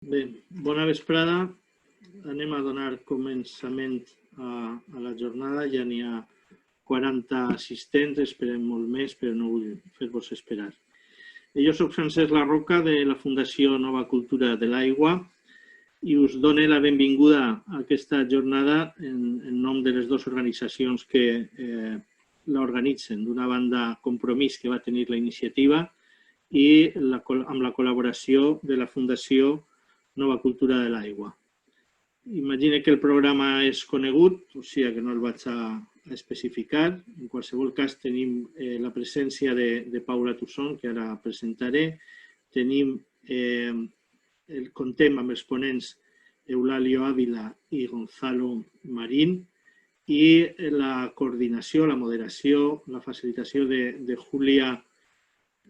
Bé, bona vesprada. Anem a donar començament a la jornada. Ja n'hi ha 40 assistents, esperem molt més, però no vull fer-vos esperar. Jo soc Francesc Larroca, de la Fundació Nova Cultura de l'Aigua, i us dono la benvinguda a aquesta jornada en nom de les dues organitzacions que l'organitzen. D'una banda, Compromís, que va tenir la iniciativa, i amb la col·laboració de la Fundació Nova Cultura de l'Aigua. Imagine que el programa és conegut, o sigui que no el vaig a especificar. En qualsevol cas, tenim la presència de Paula Tusson, que ara presentaré. Contem amb els ponents Eulalio Ávila i Gonzalo Marín, i la coordinació, la moderació, la facilitació de Júlia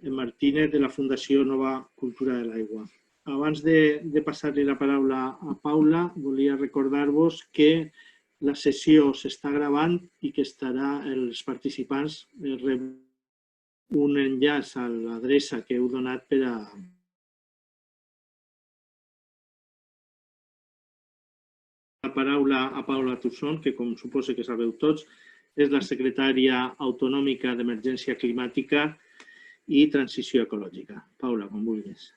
Martínez, de la Fundació Nova Cultura de l'Aigua. Abans de passar-li la paraula a Paula, volia recordar-vos que la sessió s'està gravant i que els participants rebran un enllaç a l'adreça que heu donat per a la paraula a Paula Tusson, que com suposo que sabeu tots, és la secretària autonòmica d'Emergència Climàtica i Transició Ecològica. Paula, com vulguis.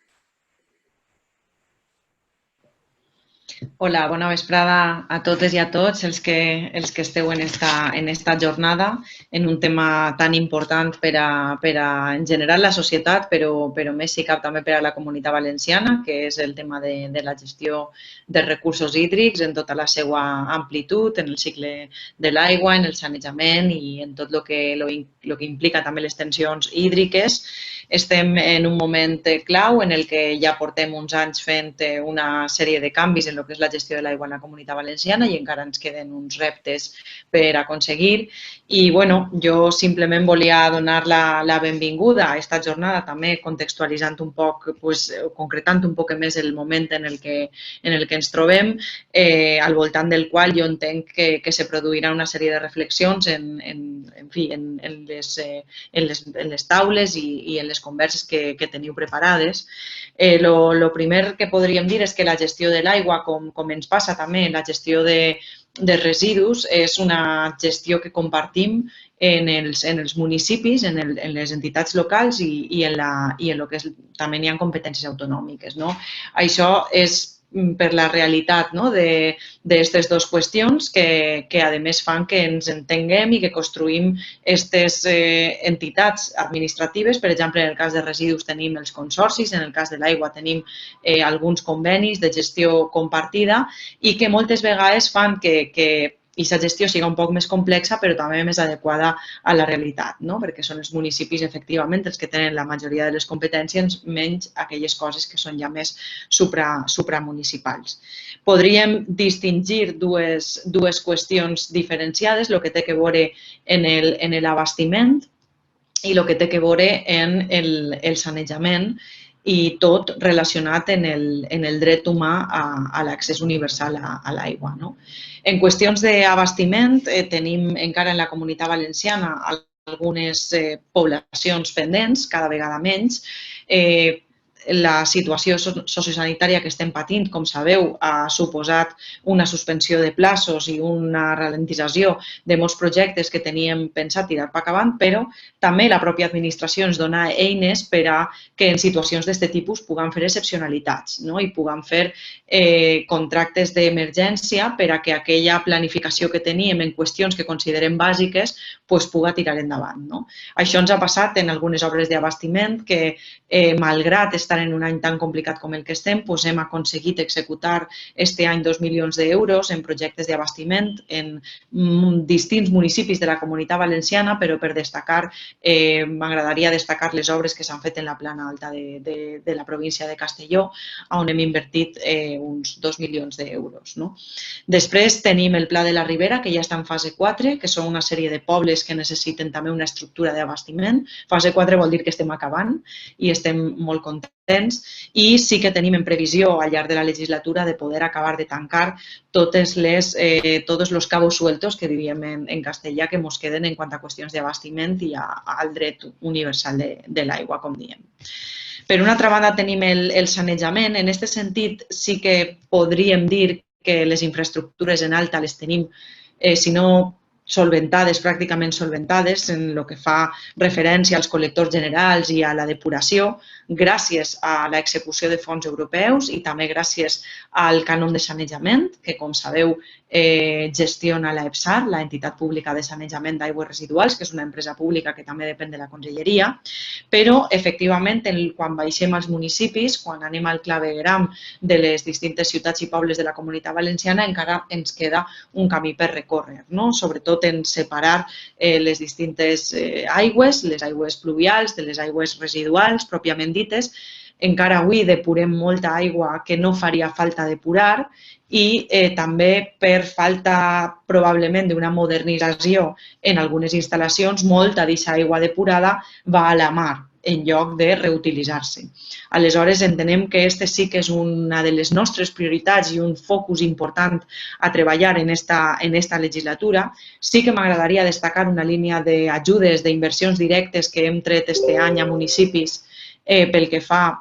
Hola, bona vesprada a totes i a tots els que esteu en esta jornada, en un tema tan important per a en general la societat, però més si cap també per a la Comunitat Valenciana, que és el tema de la gestió dels recursos hídrics en tota la seva amplitud, en el cicle de l'aigua, en el sanejament i en tot el que implica també les tensions hídriques. Estem en un moment clau en el que ja portem uns anys fent una sèrie de canvis en el que és la gestió de l'aigua en la Comunitat Valenciana i encara ens queden uns reptes per aconseguir. I jo simplement volia donar la benvinguda a aquesta jornada, també contextualitzant un poc, concretant un poc més el moment en el que ens trobem, al voltant del qual jo entenc que se produirà una sèrie de reflexions en les taules i en les converses que teniu preparades. El primer que podríem dir és que la gestió de l'aigua, com ens passa també en la gestió de residus, és una gestió que compartim en els municipis, en les entitats locals i en el que també hi ha competències autonòmiques. Això és per la realitat d'aquestes dues qüestions que a més fan que ens entenguem i que construïm aquestes entitats administratives. Per exemple, en el cas de residus tenim els consorcis, en el cas de l'aigua tenim alguns convenis de gestió compartida i que moltes vegades fan que aquesta gestió sigui un poc més complexa però també més adequada a la realitat, perquè són els municipis efectivament els que tenen la majoria de les competències, menys aquelles coses que són ja més supramunicipals. Podríem distingir dues qüestions diferenciades, el que té a veure en l'abastiment i el que té a veure en el sanejament, i tot relacionat en el dret humà a l'accés universal a l'aigua. En qüestions d'abastiment, tenim encara en la Comunitat Valenciana algunes poblacions pendents, cada vegada menys. La situació sociosanitària que estem patint, com sabeu, ha suposat una suspensió de plaços i una ralentització de molts projectes que teníem pensat tirar per avant, però també la pròpia administració ens dona eines per a que en situacions d'aquest tipus puguem fer excepcionalitats i puguem fer contractes d'emergència per a que aquella planificació que teníem en qüestions que considerem bàsiques pugui tirar endavant. Això ens ha passat en algunes obres d'abastiment que, malgrat estar en un any tan complicat com el que estem, hem aconseguit executar aquest any 2 milions d'euros en projectes d'abastiment en distints municipis de la Comunitat Valenciana, però per destacar, m'agradaria destacar les obres que s'han fet en la plana alta de la província de Castelló, on hem invertit uns 2 milions d'euros. Després tenim el Pla de la Ribera, que ja està en fase 4, que són una sèrie de pobles que necessiten també una estructura d'abastiment. Fase 4 vol dir que estem acabant i estem molt contents i sí que tenim en previsió al llarg de la legislatura de poder acabar de tancar tots els cabos sueltos que diríem en castellà que ens queden en quant a qüestions d'abastiment i al dret universal de l'aigua, com diem. Per una altra banda tenim el sanejament. En aquest sentit sí que podríem dir que les infraestructures en alta les tenim, si no solventades, pràcticament solventades, en el que fa referència als col·lectors generals i a la depuració, gràcies a l'execució de fons europeus i també gràcies al cànon de sanejament, que, com sabeu, gestiona l'EPSAR, l'Entitat Pública de Sanejament d'Aigües Residuals, que és una empresa pública que també depèn de la Conselleria, però, efectivament, quan baixem als municipis, quan anem al clavegueram de les distintes ciutats i pobles de la Comunitat Valenciana, encara ens queda un camí per recórrer, no? Sobretot en separar les distintes aigües, les aigües pluvials de les aigües residuals, pròpiament dites. Encara avui depurem molta aigua que no faria falta depurar i també per falta probablement d'una modernització en algunes instal·lacions, molta d'aquesta aigua depurada va a la mar en lloc de reutilitzar-se. Aleshores, entenem que aquesta sí que és una de les nostres prioritats i un focus important a treballar en esta legislatura. Sí que m'agradaria destacar una línia d'ajudes, d'inversions directes que hem tret aquest any a municipis pel que fa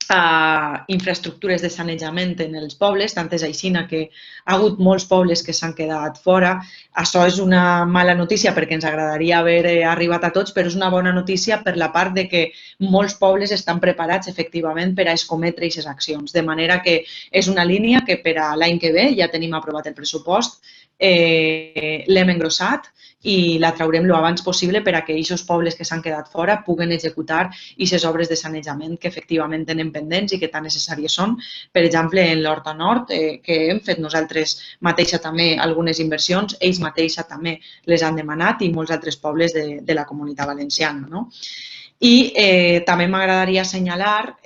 a infraestructures de sanejament en els pobles, tant és així que ha hagut molts pobles que s'han quedat fora. Això és una mala notícia perquè ens agradaria haver arribat a tots, però és una bona notícia per la part de que molts pobles estan preparats efectivament per a escometre aquestes accions. De manera que és una línia que per a l'any que ve, ja tenim aprovat el pressupost, l'hem engrossat i la traurem lo abans possible per a que aquests pobles que s'han quedat fora puguen executar aquestes obres de sanejament que efectivament tenen pendents i que tan necessàries són. Per exemple, en l'Horta Nord, que hem fet nosaltres mateixa també algunes inversions, ells mateixa també les han demanat i molts altres pobles de la Comunitat Valenciana, no? I també m'agradaria assenyalar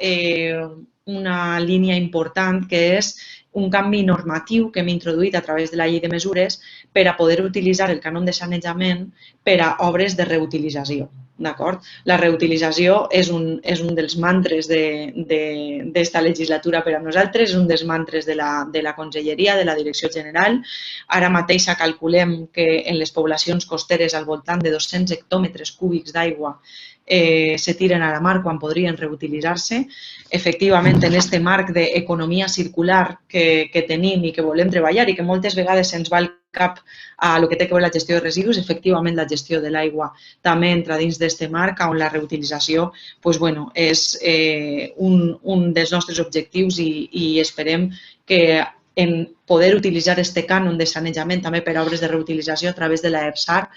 una línia important que és un canvi normatiu que hem introduït a través de la llei de mesures per a poder utilitzar el cànon de sanejament per a obres de reutilització. D'acord? La reutilització és un dels mantres d'esta legislatura per a nosaltres, és un dels mantres de la Conselleria, de la Direcció General. Ara mateix calculem que en les poblacions costeres al voltant de 200 hectòmetres cúbics d'aigua se tiren a la mar quan podrien reutilitzar-se. Efectivament, en aquest marc d'economia circular que tenim i que volem treballar i que moltes vegades se'ns va al cap a el que té a veure la gestió de residus, efectivament la gestió de l'aigua també entra dins d'aquest marc on la reutilització és un dels nostres objectius i esperem que en poder utilitzar aquest cànon de sanejament també per a obres de reutilització a través de l'EPSAR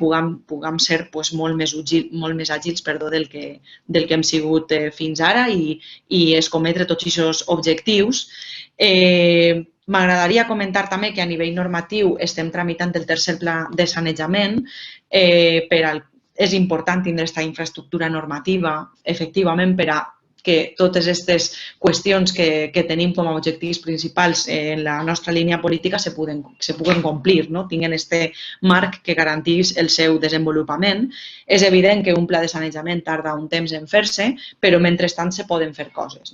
puguem ser molt més àgils del que hem sigut fins ara i escometre tots aquests objectius. M'agradaria comentar també que a nivell normatiu estem tramitant el tercer pla de sanejament. És important tindre aquesta infraestructura normativa, efectivament, per a que totes aquestes qüestions que tenim com a objectius principals en la nostra línia política se puguen complir, tinguin aquest marc que garantís el seu desenvolupament. És evident que un pla de sanejament tarda un temps en fer-se, però mentrestant se poden fer coses.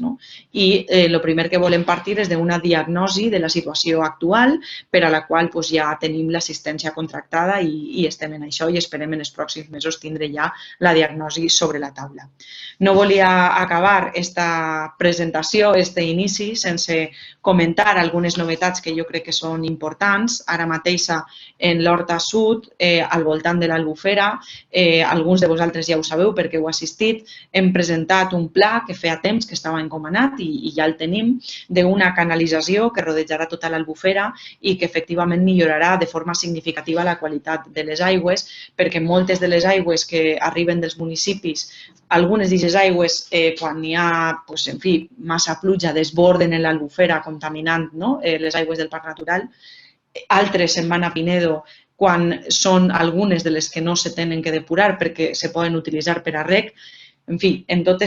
I el primer que volem partir és d'una diagnosi de la situació actual per a la qual ja tenim l'assistència contractada i estem en això i esperem en els pròxims mesos tindre ja la diagnosi sobre la taula. No volia acabar aquesta presentació, aquest inici, sense comentar algunes novetats que jo crec que són importants. Ara mateix en l'Horta Sud, al voltant de l'Albufera, alguns de vosaltres ja ho sabeu perquè heu assistit, hem presentat un pla que feia temps que estava encomanat i ja el tenim, d'una canalització que rodejarà tota l'Albufera i que efectivament millorarà de forma significativa la qualitat de les aigües, perquè moltes de les aigües que arriben dels municipis, algunes d'aquestes aigües, quan hi ha massa pluja, desborden en l'Albufera contaminant les aigües del Parc Natural. Altres se'n van a Pinedo quan són algunes de les que no se tenen que depurar perquè se poden utilitzar per a reg. En fi, en tota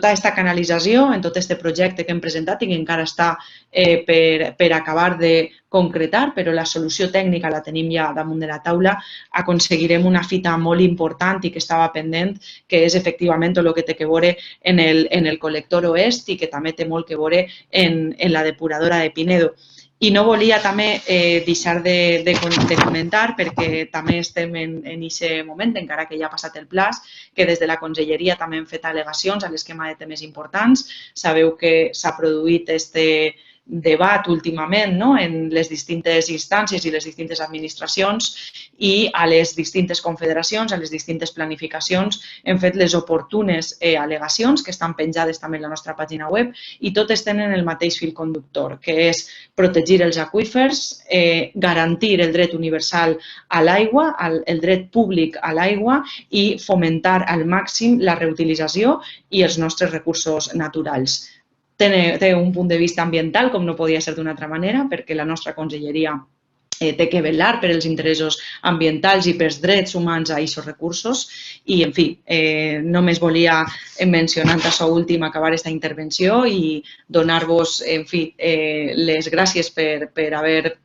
aquesta canalització, en tot aquest projecte que hem presentat i que encara està per acabar de concretar, però la solució tècnica la tenim ja damunt de la taula, aconseguirem una fita molt important i que estava pendent, que és efectivament tot el que té a veure en el col·lector oest i que també té molt a veure en la depuradora de Pinedo. I no volia també deixar de comentar, perquè també estem en aquest moment, encara que ja ha passat el plaç, que des de la Conselleria també hem fet al·legacions a l'esquema de temes importants. Sabeu que s'ha produït este debat últimament, no?, en les distintes instàncies i les distintes administracions, i a les distintes confederacions, a les distintes planificacions, hem fet les oportunes al·legacions que estan penjades també en la nostra pàgina web i totes tenen el mateix fil conductor, que és protegir els aqüífers, garantir el dret universal a l'aigua, el dret públic a l'aigua i fomentar al màxim la reutilització i els nostres recursos naturals. Té un punt de vista ambiental, com no podia ser d'una altra manera, perquè la nostra conselleria té que vetllar per els interessos ambientals i pels drets humans a aquests recursos. I, en fi, només volia, mencionant això últim, acabar aquesta intervenció i donar-vos, en fi, les gràcies per haver,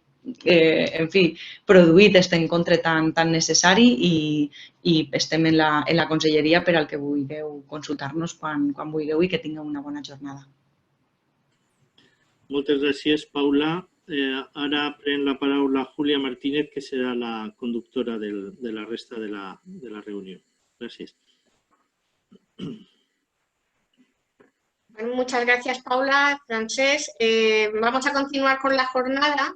en fi, produït aquest encontre tan necessari i estem en la conselleria per al que vulgueu consultar-nos quan vulgueu i que tingueu una bona jornada. Moltes gràcies, Paula. Ara pren la paraula Júlia Martínez, que serà la conductora de la resta de la reunió. Gràcies. Muchas gracias, Paula, Francesc. Vamos a continuar con la jornada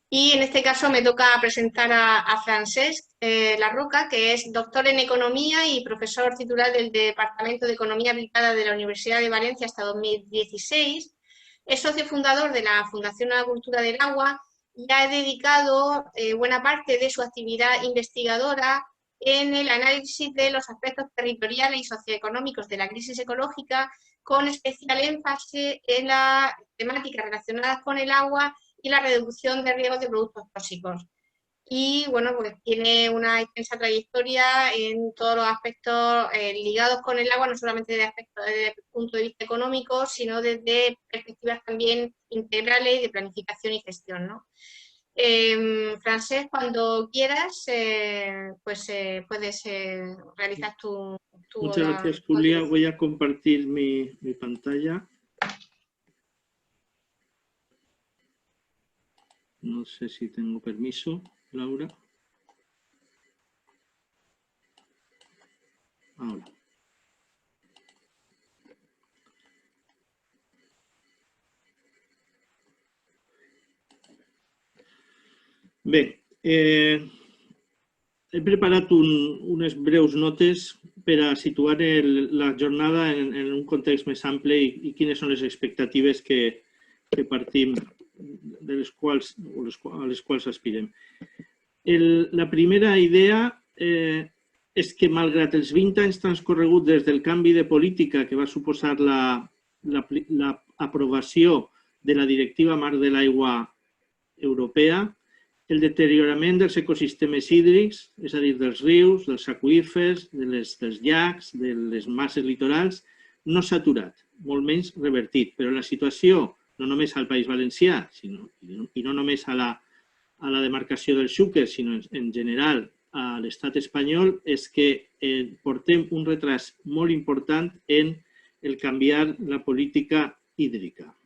y en este caso me toca presentar a Francesc Larroca, que es doctor en Economía y profesor titular del Departamento de Economía Aplicada de la Universidad de Valencia hasta 2016. Es socio fundador de la Fundación a la Cultura del Agua y ha dedicado buena parte de su actividad investigadora en el análisis de los aspectos territoriales y socioeconómicos de la crisis ecológica, con especial énfasis en las temáticas relacionadas con el agua y la reducción de riesgos de productos tóxicos. Y bueno, pues tiene una extensa trayectoria en todos los aspectos ligados con el agua, no solamente desde el punto de vista económico, sino desde perspectivas también integrales de planificación y gestión, ¿no? Francesc, cuando quieras, pues puedes realizar tu... Muchas gracias, Julia. Voy a compartir mi pantalla. No sé si tengo permiso, Laura. Ahora. Bé, he preparat unes breus notes per a situar la jornada en un context més ample i quines són les expectatives que partim, a les quals aspirem. La primera idea és que, malgrat els 20 anys transcorreguts des del canvi de política que va suposar l'aprovació de la Directiva Marc de l'Aigua Europea, el deteriorament dels ecosistemes hídrics, és a dir, dels rius, dels aqüífers, dels llacs, de les masses litorals, no s'ha aturat, molt menys revertit. Però la situació, no només al País Valencià, i no només a la demarcació del Xúquer, sinó en general a l'estat espanyol, és que portem un retras molt important en el canviar la política hídrica.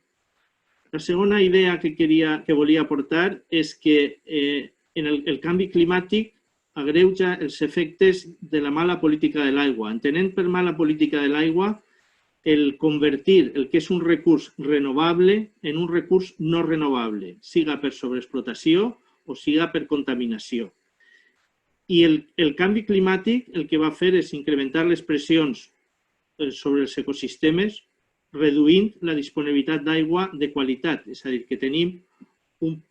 La segona idea que volia aportar és que el canvi climàtic agreuja els efectes de la mala política de l'aigua. Entenent per mala política de l'aigua el convertir el que és un recurs renovable en un recurs no renovable, siga per sobreexplotació o siga per contaminació. I el canvi climàtic el que va fer és incrementar les pressions sobre els ecosistemes, reduint la disponibilitat d'aigua de qualitat. És a dir, que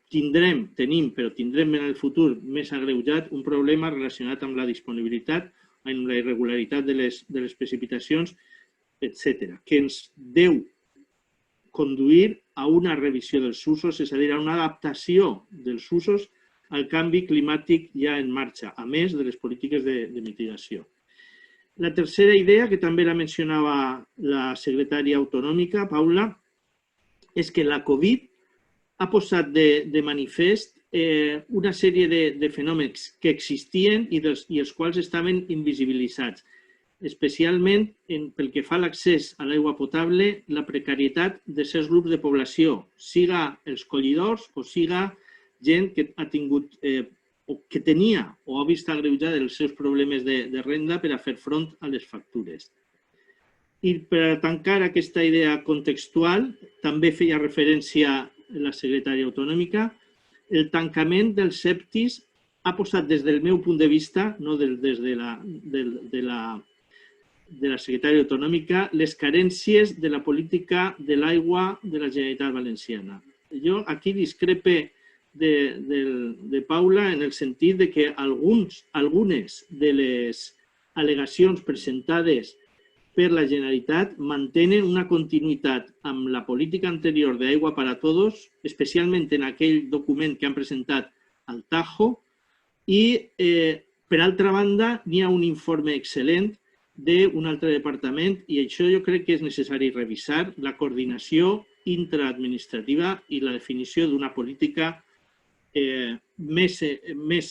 tindrem en el futur més agreujat un problema relacionat amb la disponibilitat, amb la irregularitat de les precipitacions, etc., que ens deu conduir a una revisió dels usos, és a dir, a una adaptació dels usos al canvi climàtic ja en marxa, a més de les polítiques de mitigació. La tercera idea, que també la mencionava la secretària autonòmica, Paula, és que la Covid ha posat de manifest una sèrie de fenòmens que existien i els quals estaven invisibilitzats. especialment pel que fa a l'accés a l'aigua potable, la precarietat de certs grups de població, siga els collidors o siga gent que ha tingut o que tenia o ha vist agreujada els seus problemes de renda per a fer front a les factures. I per tancar aquesta idea contextual, també feia referència la secretària autonòmica, el tancament dels CEPTIs ha posat des del meu punt de vista, no des de la secretària autonòmica, les carències de la política de l'aigua de la Generalitat Valenciana. Jo aquí discrepe de Paula en el sentit de que algunes de les al·legacions presentades per la Generalitat mantenen una continuïtat amb la política anterior d'aigua per a tots, especialment en aquell document que han presentat al Tajo, i, per altra banda, n'hi ha un informe excel·lent d'un altre departament i això jo crec que és necessari revisar la coordinació intraadministrativa i la definició d'una política més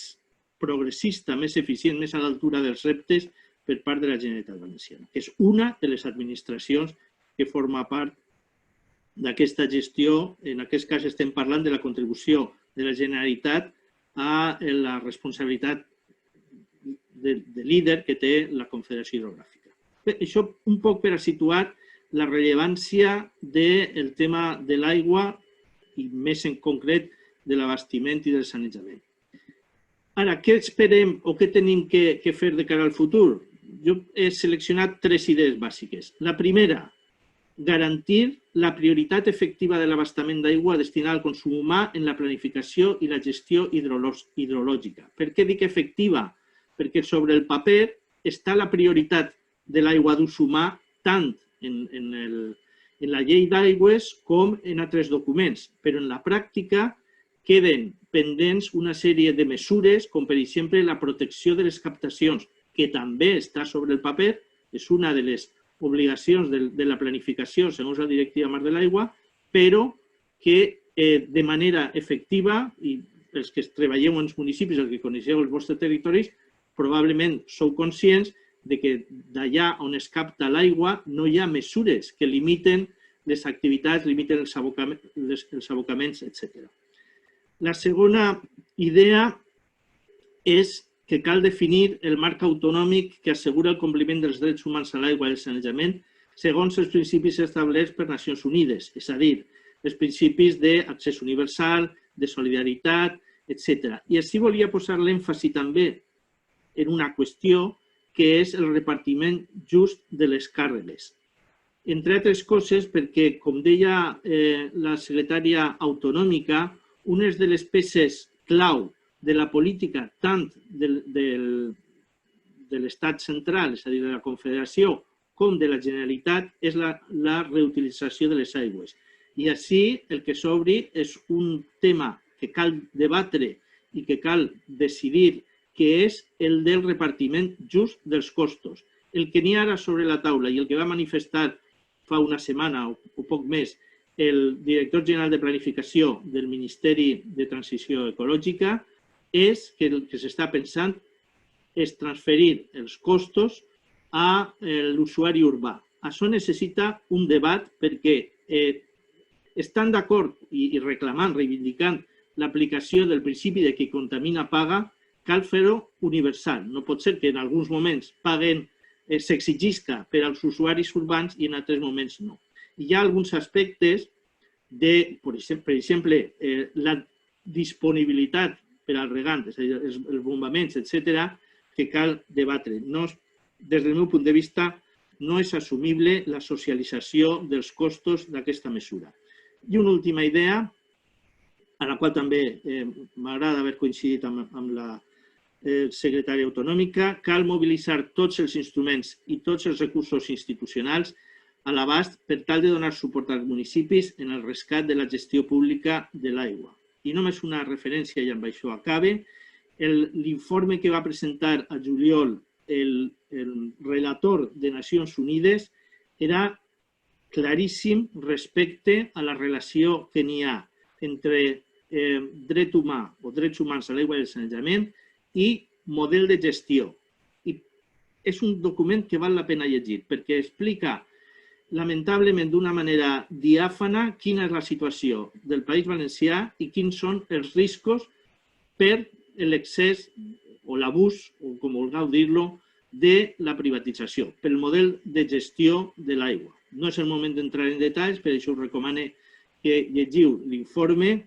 progressista, més eficient, més a l'altura dels reptes per part de la Generalitat Valenciana, que és una de les administracions que forma part d'aquesta gestió. En aquest cas estem parlant de la contribució de la Generalitat a la responsabilitat de líder que té la Confederació Hidrogràfica. Bé, això un poc per a situar la rellevància del tema de l'aigua i més en concret de l'abastiment i del sanejament. Ara, què esperem o què tenim que fer de cara al futur? Jo he seleccionat 3 idees bàsiques. La primera, garantir la prioritat efectiva de l'abastament d'aigua destinada al consum humà en la planificació i la gestió hidrològica. Per què dic efectiva? Perquè sobre el paper està la prioritat de l'aigua d'ús humà tant en la llei d'aigües com en altres documents, però en la pràctica queden pendents una sèrie de mesures, com per exemple la protecció de les captacions, que també està sobre el paper, és una de les obligacions de la planificació segons la Directiva Marc de l'Aigua, però que de manera efectiva, i els que treballeu en els municipis, els que coneixeu els vostres territoris, probablement sou conscients de que d'allà on es capta l'aigua no hi ha mesures que limiten les activitats, limiten els abocaments, etc. La segona idea és que cal definir el marc autonòmic que assegura el compliment dels drets humans a l'aigua i el sanejament segons els principis establerts per Nacions Unides, és a dir, els principis d'accés universal, de solidaritat, etc. I així volia posar l'èmfasi també en una qüestió que és el repartiment just de les càrregues. Entre altres coses perquè, com deia la secretària autonòmica, unes de les peces clau de la política tant de l'Estat central, és a dir, de la Confederació, com de la Generalitat, és la reutilització de les aigües. I així el que s'obri és un tema que cal debatre i que cal decidir, que és el del repartiment just dels costos. El que n'hi ha ara sobre la taula i el que va manifestar fa una setmana o poc més el director general de Planificació del Ministeri de Transició Ecològica és que el que s'està pensant és transferir els costos a l'usuari urbà. Això necessita un debat perquè estan d'acord i reclamant, reivindicant l'aplicació del principi de qui contamina paga, cal fer-ho universal. No pot ser que en alguns moments s'exigisca per als usuaris urbans i en altres moments no. Hi ha alguns aspectes de, per exemple, la disponibilitat per al regant, és a dir, els bombaments, etc., que cal debatre. Des del meu punt de vista, no és assumible la socialització dels costos d'aquesta mesura. I una última idea, a la qual també m'agrada haver coincidit amb la secretària autonòmica, cal mobilitzar tots els instruments i tots els recursos institucionals a l'abast per tal de donar suport als municipis en el rescat de la gestió pública de l'aigua. I només una referència, i amb això acabe, l'informe que va presentar a juliol el relator de Nacions Unides era claríssim respecte a la relació que n'hi ha entre dret humà o drets humans a l'aigua i el sanejament i model de gestió. I és un document que val la pena llegir, perquè explica lamentablement d'una manera diàfana quina és la situació del País Valencià i quins són els riscos per l'excés o l'abús, o com vulgueu dir-lo, de la privatització, pel model de gestió de l'aigua. No és el moment d'entrar en detalls, per això us recomano que llegiu l'informe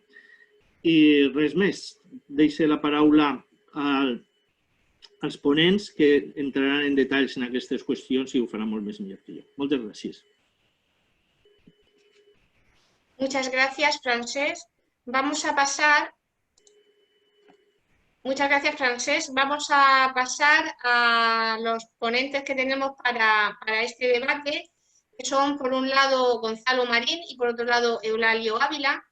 i res més. Deixo la paraula als ponents que entraran en detalls en aquestes qüestions i ho faran molt més millor que jo. Moltes gràcies. Muchas gracias, Francesc. Vamos a pasar a los ponentes que tenemos para este debate, que son, por un lado, Gonzalo Marín y, por otro lado, Eulalio Ávila.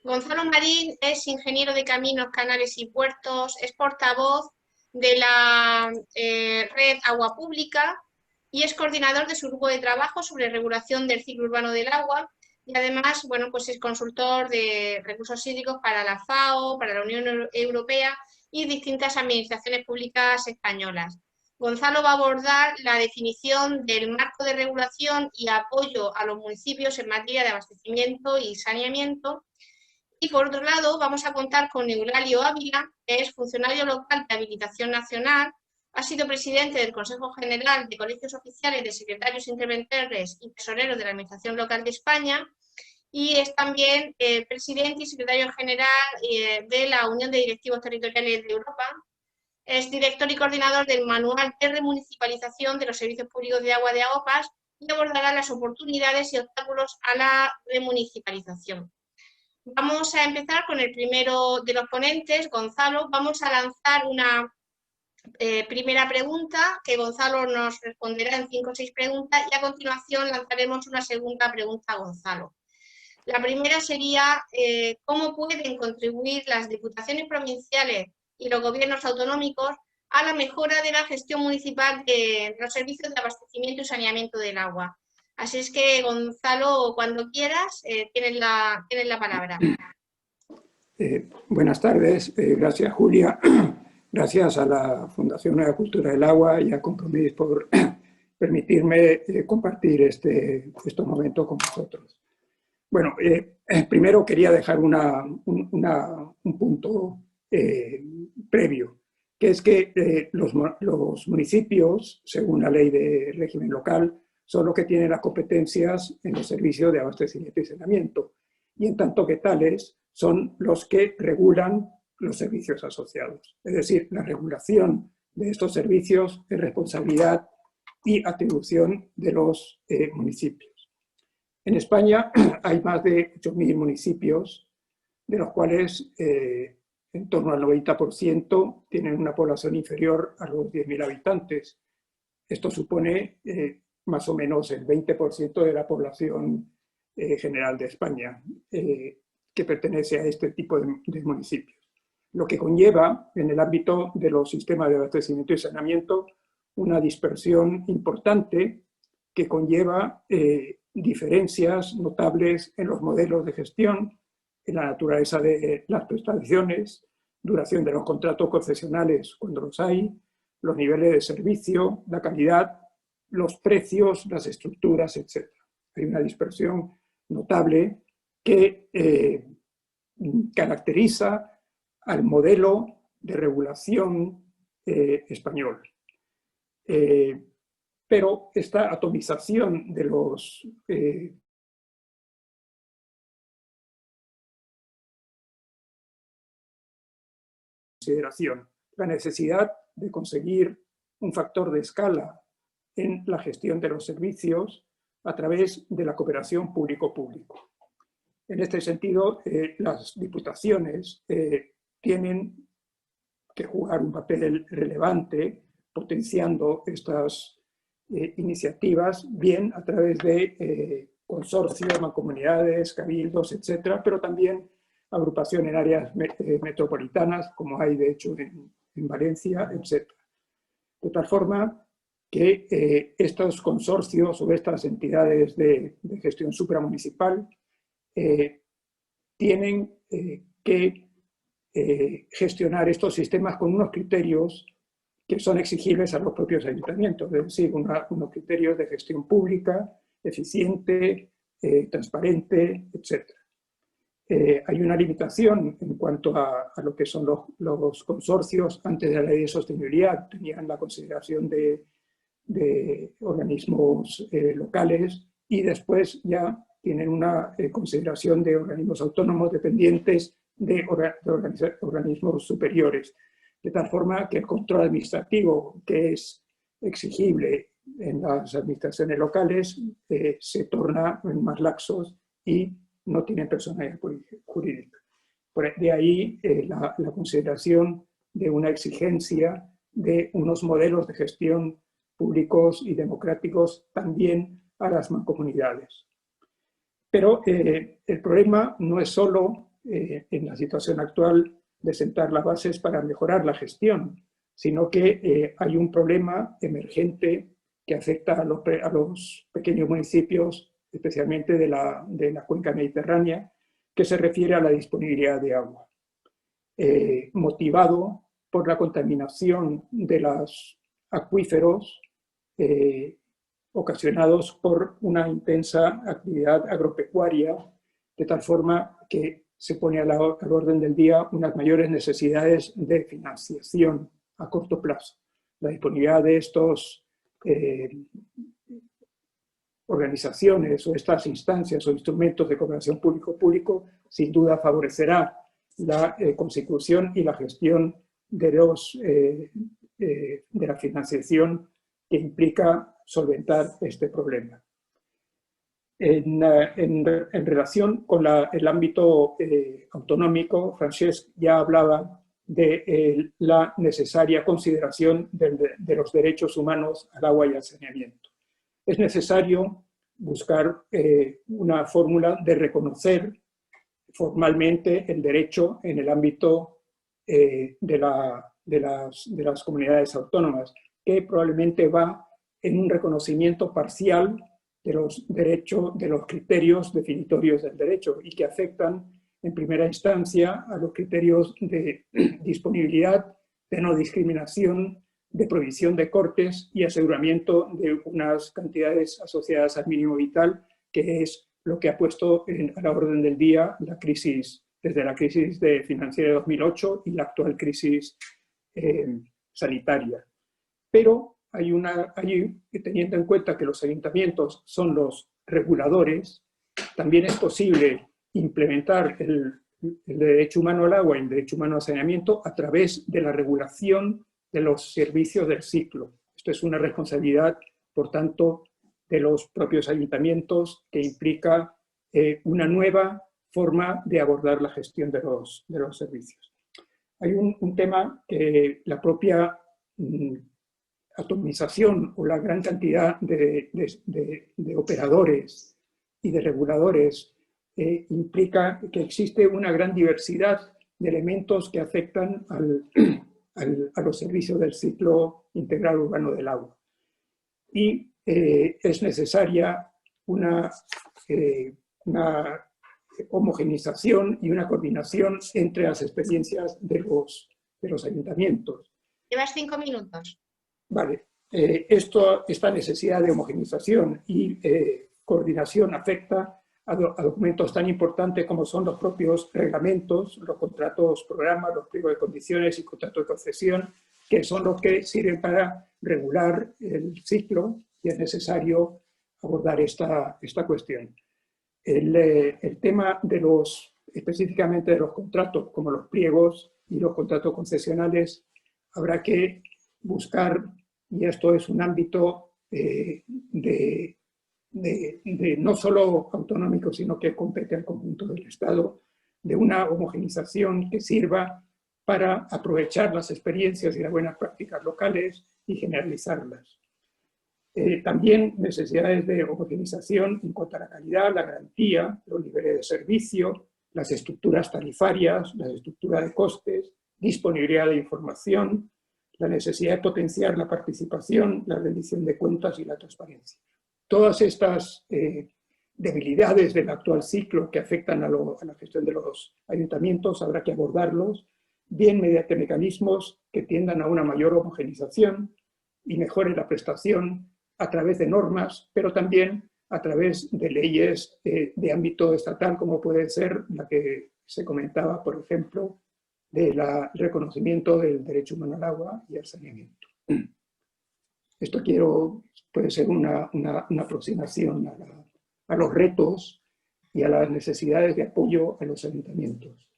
Gonzalo Marín es ingeniero de caminos, canales y puertos, es portavoz de la red Agua Pública y es coordinador de su grupo de trabajo sobre regulación del ciclo urbano del agua. Y además, bueno, pues es consultor de recursos hídricos para la FAO, para la Unión Europea y distintas administraciones públicas españolas. Gonzalo va a abordar la definición del marco de regulación y apoyo a los municipios en materia de abastecimiento y saneamiento. Y por otro lado, vamos a contar con Eulalio Ávila, que es funcionario local de Habilitación Nacional, ha sido presidente del Consejo General de Colegios Oficiales de Secretarios Interventores y Tesoreros de la Administración Local de España y es también presidente y secretario general de la Unión de Directivos Territoriales de Europa. Es director y coordinador del Manual de Remunicipalización de los Servicios Públicos de Agua de AOPAS y abordará las oportunidades y obstáculos a la remunicipalización. Vamos a empezar con el primero de los ponentes, Gonzalo. Vamos a lanzar una primera pregunta, que Gonzalo nos responderá en 5 o 6 preguntas y a continuación lanzaremos una segunda pregunta a Gonzalo. La primera sería, ¿cómo pueden contribuir las diputaciones provinciales y los gobiernos autonómicos a la mejora de la gestión municipal de los servicios de abastecimiento y saneamiento del agua? Así es que, Gonzalo, cuando quieras, tienes la palabra. Buenas tardes, gracias Julia. Gracias a la Fundación Nueva Cultura del Agua y a Compromís por permitirme compartir estos momentos con vosotros. Bueno, primero quería dejar un punto previo, que es que los municipios, según la ley de régimen local, son los que tienen las competencias en los servicios de abastecimiento y saneamiento, y en tanto que tales son los que regulan los servicios asociados. Es decir, la regulación de estos servicios es responsabilidad y atribución de los municipios. En España hay más de 8.000 municipios, de los cuales en torno al 90% tienen una población inferior a los 10.000 habitantes. Esto supone más o menos el 20% de la población general de España, que pertenece a este tipo de municipios. Lo que conlleva, en el ámbito de los sistemas de abastecimiento y saneamiento, una dispersión importante que conlleva diferencias notables en los modelos de gestión, en la naturaleza de las prestaciones, duración de los contratos concesionales cuando los hay, los niveles de servicio, la calidad, los precios, las estructuras, etc. Hay una dispersión notable que caracteriza al modelo de regulación español. Pero esta atomización de los consideración, la necesidad de conseguir un factor de escala en la gestión de los servicios a través de la cooperación público-público. En este sentido, las diputaciones tienen que jugar un papel relevante potenciando estas iniciativas, bien a través de consorcios, mancomunidades, cabildos, etcétera, pero también agrupación en áreas metropolitanas, como hay de hecho en Valencia, etcétera. De tal forma que estos consorcios o estas entidades de gestión supramunicipal tienen que gestionar estos sistemas con unos criterios que son exigibles a los propios ayuntamientos, es decir, unos criterios de gestión pública, eficiente, transparente, etc. Hay una limitación en cuanto a lo que son los consorcios. Antes de la ley de sostenibilidad tenían la consideración de organismos locales y después ya tienen una consideración de organismos autónomos dependientes de organismos superiores. De tal forma que el control administrativo que es exigible en las administraciones locales se torna más laxos y no tienen personalidad jurídica. De ahí la consideración de una exigencia de unos modelos de gestión públicos y democráticos también a las mancomunidades. Pero el problema no es solo en la situación actual de sentar las bases para mejorar la gestión, sino que hay un problema emergente que afecta a los pequeños municipios, especialmente de la cuenca mediterránea, que se refiere a la disponibilidad de agua, motivado por la contaminación de los acuíferos ocasionados por una intensa actividad agropecuaria, de tal forma que se pone al orden del día unas mayores necesidades de financiación a corto plazo. La disponibilidad de estos organizaciones o estas instancias o instrumentos de cooperación público-público sin duda favorecerá la consecución y la gestión de la financiación que implica solventar este problema. En relación con el ámbito autonómico, Francesc ya hablaba de la necesaria consideración de los derechos humanos al agua y al saneamiento. Es necesario buscar una fórmula de reconocer formalmente el derecho en el ámbito de las comunidades autónomas, que probablemente va en un reconocimiento parcial de los derechos, de los criterios definitorios del derecho y que afectan en primera instancia a los criterios de disponibilidad, de no discriminación, de provisión de cortes y aseguramiento de unas cantidades asociadas al mínimo vital, que es lo que ha puesto a la orden del día la crisis, desde la crisis financiera de 2008 y la actual crisis sanitaria. Pero teniendo en cuenta que los ayuntamientos son los reguladores, también es posible implementar el derecho humano al agua y el derecho humano al saneamiento a través de la regulación de los servicios del ciclo. Esto es una responsabilidad, por tanto, de los propios ayuntamientos, que implica una nueva forma de abordar la gestión de los servicios. Hay un tema que la propia atomización o la gran cantidad de operadores y de reguladores implica que existe una gran diversidad de elementos que afectan a los servicios del ciclo integral urbano del agua. Y es necesaria una homogenización y una coordinación entre las experiencias de los ayuntamientos. Llevas 5 minutos. Vale. Esta necesidad de homogenización y coordinación afecta a documentos tan importantes como son los propios reglamentos, los contratos programa, los pliegos de condiciones y contratos de concesión, que son los que sirven para regular el ciclo, y es necesario abordar esta cuestión. El tema específicamente de los contratos, como los pliegos y los contratos concesionales, habrá que buscar, y esto es un ámbito no solo autonómico, sino que compete al conjunto del Estado, de una homogenización que sirva para aprovechar las experiencias y las buenas prácticas locales y generalizarlas. También necesidades de homogenización en cuanto a la calidad, la garantía, los niveles de servicio, las estructuras tarifarias, las estructuras de costes, disponibilidad de información, la necesidad de potenciar la participación, la rendición de cuentas y la transparencia. Todas estas debilidades del actual ciclo que afectan a la gestión de los ayuntamientos habrá que abordarlos bien mediante mecanismos que tiendan a una mayor homogenización y mejoren la prestación a través de normas, pero también a través de leyes de ámbito estatal, como puede ser la que se comentaba, por ejemplo, del reconocimiento del derecho humano al agua y al saneamiento. Esto puede ser una aproximación a los retos y a las necesidades de apoyo en los ayuntamientos.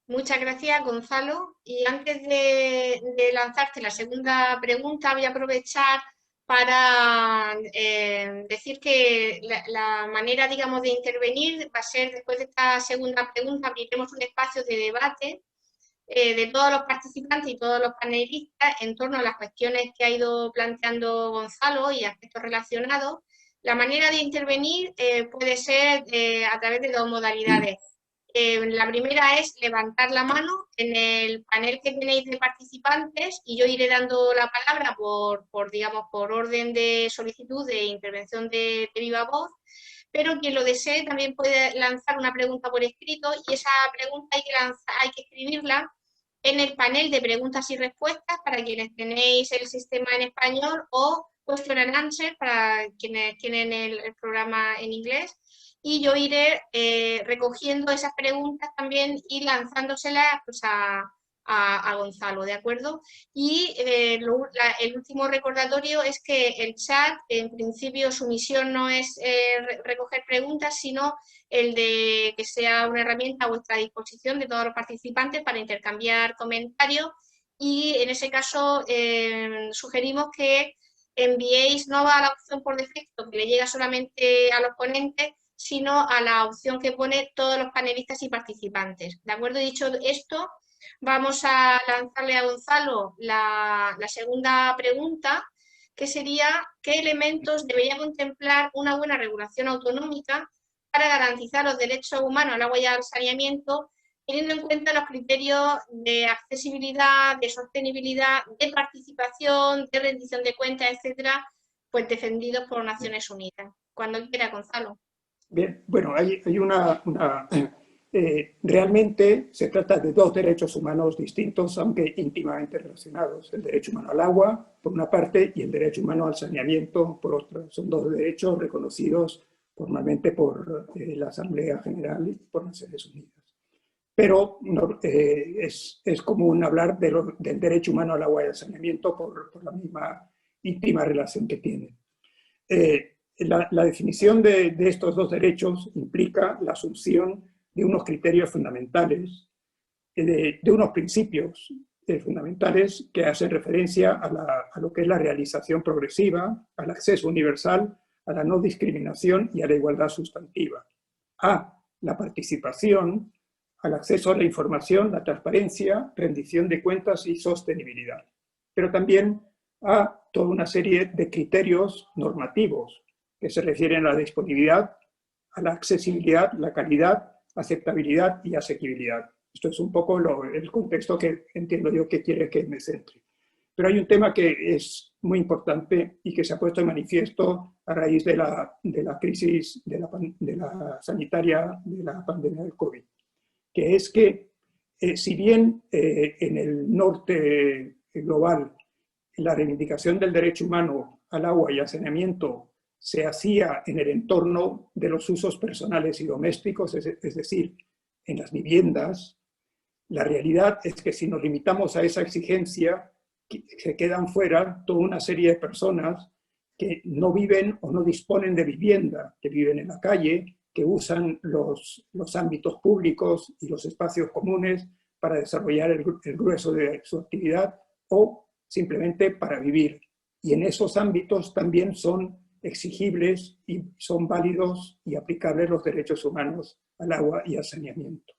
Muchas gracias, Gonzalo. Y antes de lanzarte la segunda pregunta, voy a aprovechar para decir que la manera, digamos, de intervenir va a ser, después de esta segunda pregunta, abriremos un espacio de debate de todos los participantes y todos los panelistas en torno a las cuestiones que ha ido planteando Gonzalo y aspectos relacionados. La manera de intervenir puede ser a través de dos modalidades. La primera es levantar la mano en el panel que tenéis de participantes y yo iré dando la palabra por orden de solicitud de intervención de viva voz, pero quien lo desee también puede lanzar una pregunta por escrito y esa pregunta hay que escribirla en el panel de preguntas y respuestas para quienes tenéis el sistema en español o question and answer para quienes tienen el programa en inglés. Y yo iré recogiendo esas preguntas también y lanzándoselas pues, a Gonzalo, ¿de acuerdo? Y el último recordatorio es que el chat, en principio, su misión no es recoger preguntas, sino el de que sea una herramienta a vuestra disposición de todos los participantes para intercambiar comentarios y, en ese caso, sugerimos que enviéis no a la opción por defecto, que le llega solamente a los ponentes, sino a la opción que pone todos los panelistas y participantes. ¿De acuerdo? Dicho esto, vamos a lanzarle a Gonzalo la segunda pregunta, que sería ¿qué elementos debería contemplar una buena regulación autonómica para garantizar los derechos humanos al agua y al saneamiento, teniendo en cuenta los criterios de accesibilidad, de sostenibilidad, de participación, de rendición de cuentas, etcétera, pues defendidos por Naciones Unidas? Cuando quiera, Gonzalo. Bien, bueno, realmente se trata de dos derechos humanos distintos, aunque íntimamente relacionados. El derecho humano al agua, por una parte, y el derecho humano al saneamiento, por otra. Son dos derechos reconocidos formalmente por la Asamblea General y por Naciones Unidas. Pero es común hablar del derecho humano al agua y al saneamiento por la misma íntima relación que tienen. La definición de estos dos derechos implica la asunción de unos criterios fundamentales, de unos principios fundamentales que hacen referencia a lo que es la realización progresiva, al acceso universal, a la no discriminación y a la igualdad sustantiva, a la participación, al acceso a la información, la transparencia, rendición de cuentas y sostenibilidad, pero también a toda una serie de criterios normativos que se refieren a la disponibilidad, a la accesibilidad, la calidad, aceptabilidad y asequibilidad. Esto es un poco el contexto que entiendo yo que quiere que me centre. Pero hay un tema que es muy importante y que se ha puesto de manifiesto a raíz de la crisis de la sanitaria de la pandemia del COVID, que es que si bien en el norte global la reivindicación del derecho humano al agua y al saneamiento se hacía en el entorno de los usos personales y domésticos, es decir, en las viviendas, la realidad es que si nos limitamos a esa exigencia, se quedan fuera toda una serie de personas que no viven o no disponen de vivienda, que viven en la calle, que usan los ámbitos públicos y los espacios comunes para desarrollar el grueso de su actividad o simplemente para vivir. Y en esos ámbitos también son exigibles y son válidos y aplicables los derechos humanos al agua y al saneamiento.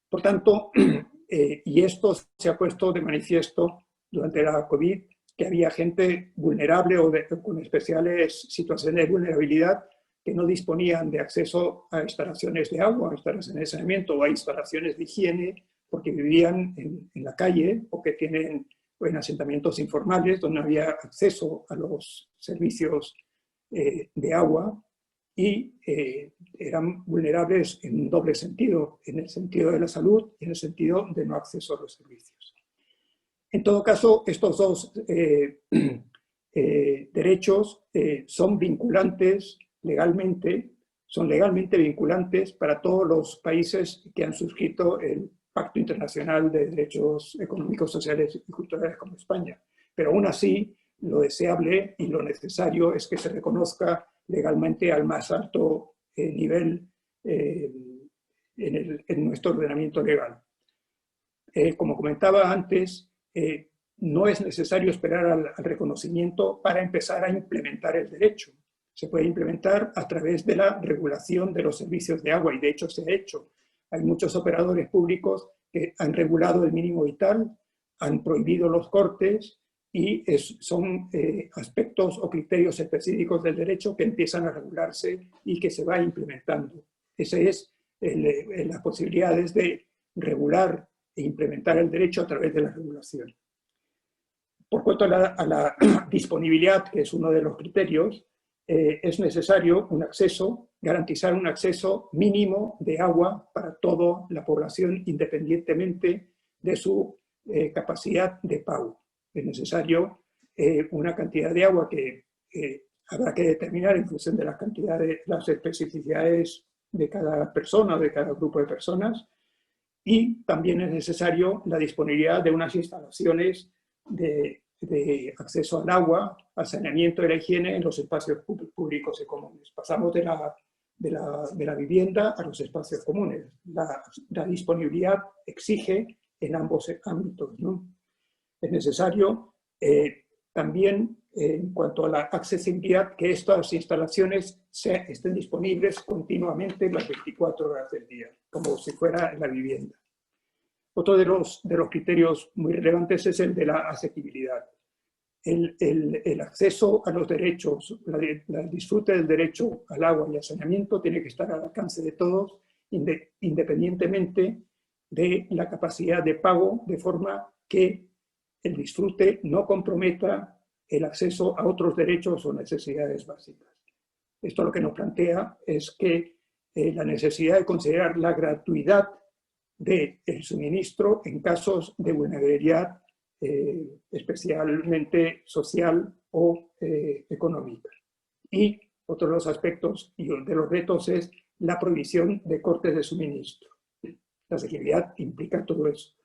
Por tanto, y esto se ha puesto de manifiesto durante la COVID, que había gente vulnerable o con especiales situaciones de vulnerabilidad que no disponían de acceso a instalaciones de agua, a instalaciones de saneamiento o a instalaciones de higiene porque vivían en la calle o que tienen en asentamientos informales donde no había acceso a los servicios de agua y eran vulnerables en un doble sentido, en el sentido de la salud y en el sentido de no acceso a los servicios. En todo caso, estos dos derechos son vinculantes legalmente, son legalmente vinculantes para todos los países que han suscrito el Pacto Internacional de Derechos Económicos, Sociales y Culturales como España. Pero aún así, lo deseable y lo necesario es que se reconozca legalmente al más alto nivel en nuestro ordenamiento legal. Como comentaba antes, no es necesario esperar al reconocimiento para empezar a implementar el derecho. Se puede implementar a través de la regulación de los servicios de agua y de hecho se ha hecho. Hay muchos operadores públicos que han regulado el mínimo vital, han prohibido los cortes y son aspectos o criterios específicos del derecho que empiezan a regularse y que se va implementando. Esas es las posibilidades de regular e implementar el derecho a través de la regulación. Por cuanto a la disponibilidad, que es uno de los criterios, es necesario garantizar un acceso mínimo de agua para toda la población independientemente de su capacidad de pago. Es necesario una cantidad de agua que habrá que determinar en función de las especificidades de cada persona o de cada grupo de personas, y también es necesario la disponibilidad de unas instalaciones de acceso al agua, al saneamiento y la higiene en los espacios públicos y comunes. Pasamos de la vivienda a los espacios comunes. La disponibilidad exige en ambos ámbitos, ¿no? Es necesario también, en cuanto a la accesibilidad, que estas instalaciones estén disponibles continuamente las 24 horas del día, como si fuera la vivienda. Otro de los criterios muy relevantes es el de la asequibilidad. El acceso a los derechos, el disfrute del derecho al agua y al saneamiento tiene que estar al alcance de todos, independientemente de la capacidad de pago, de forma que el disfrute no comprometa el acceso a otros derechos o necesidades básicas. Esto lo que nos plantea es que la necesidad de considerar la gratuidad del suministro en casos de vulnerabilidad especialmente social o económica. Y otro de los aspectos y de los retos es la prohibición de cortes de suministro. La asequibilidad implica todo eso.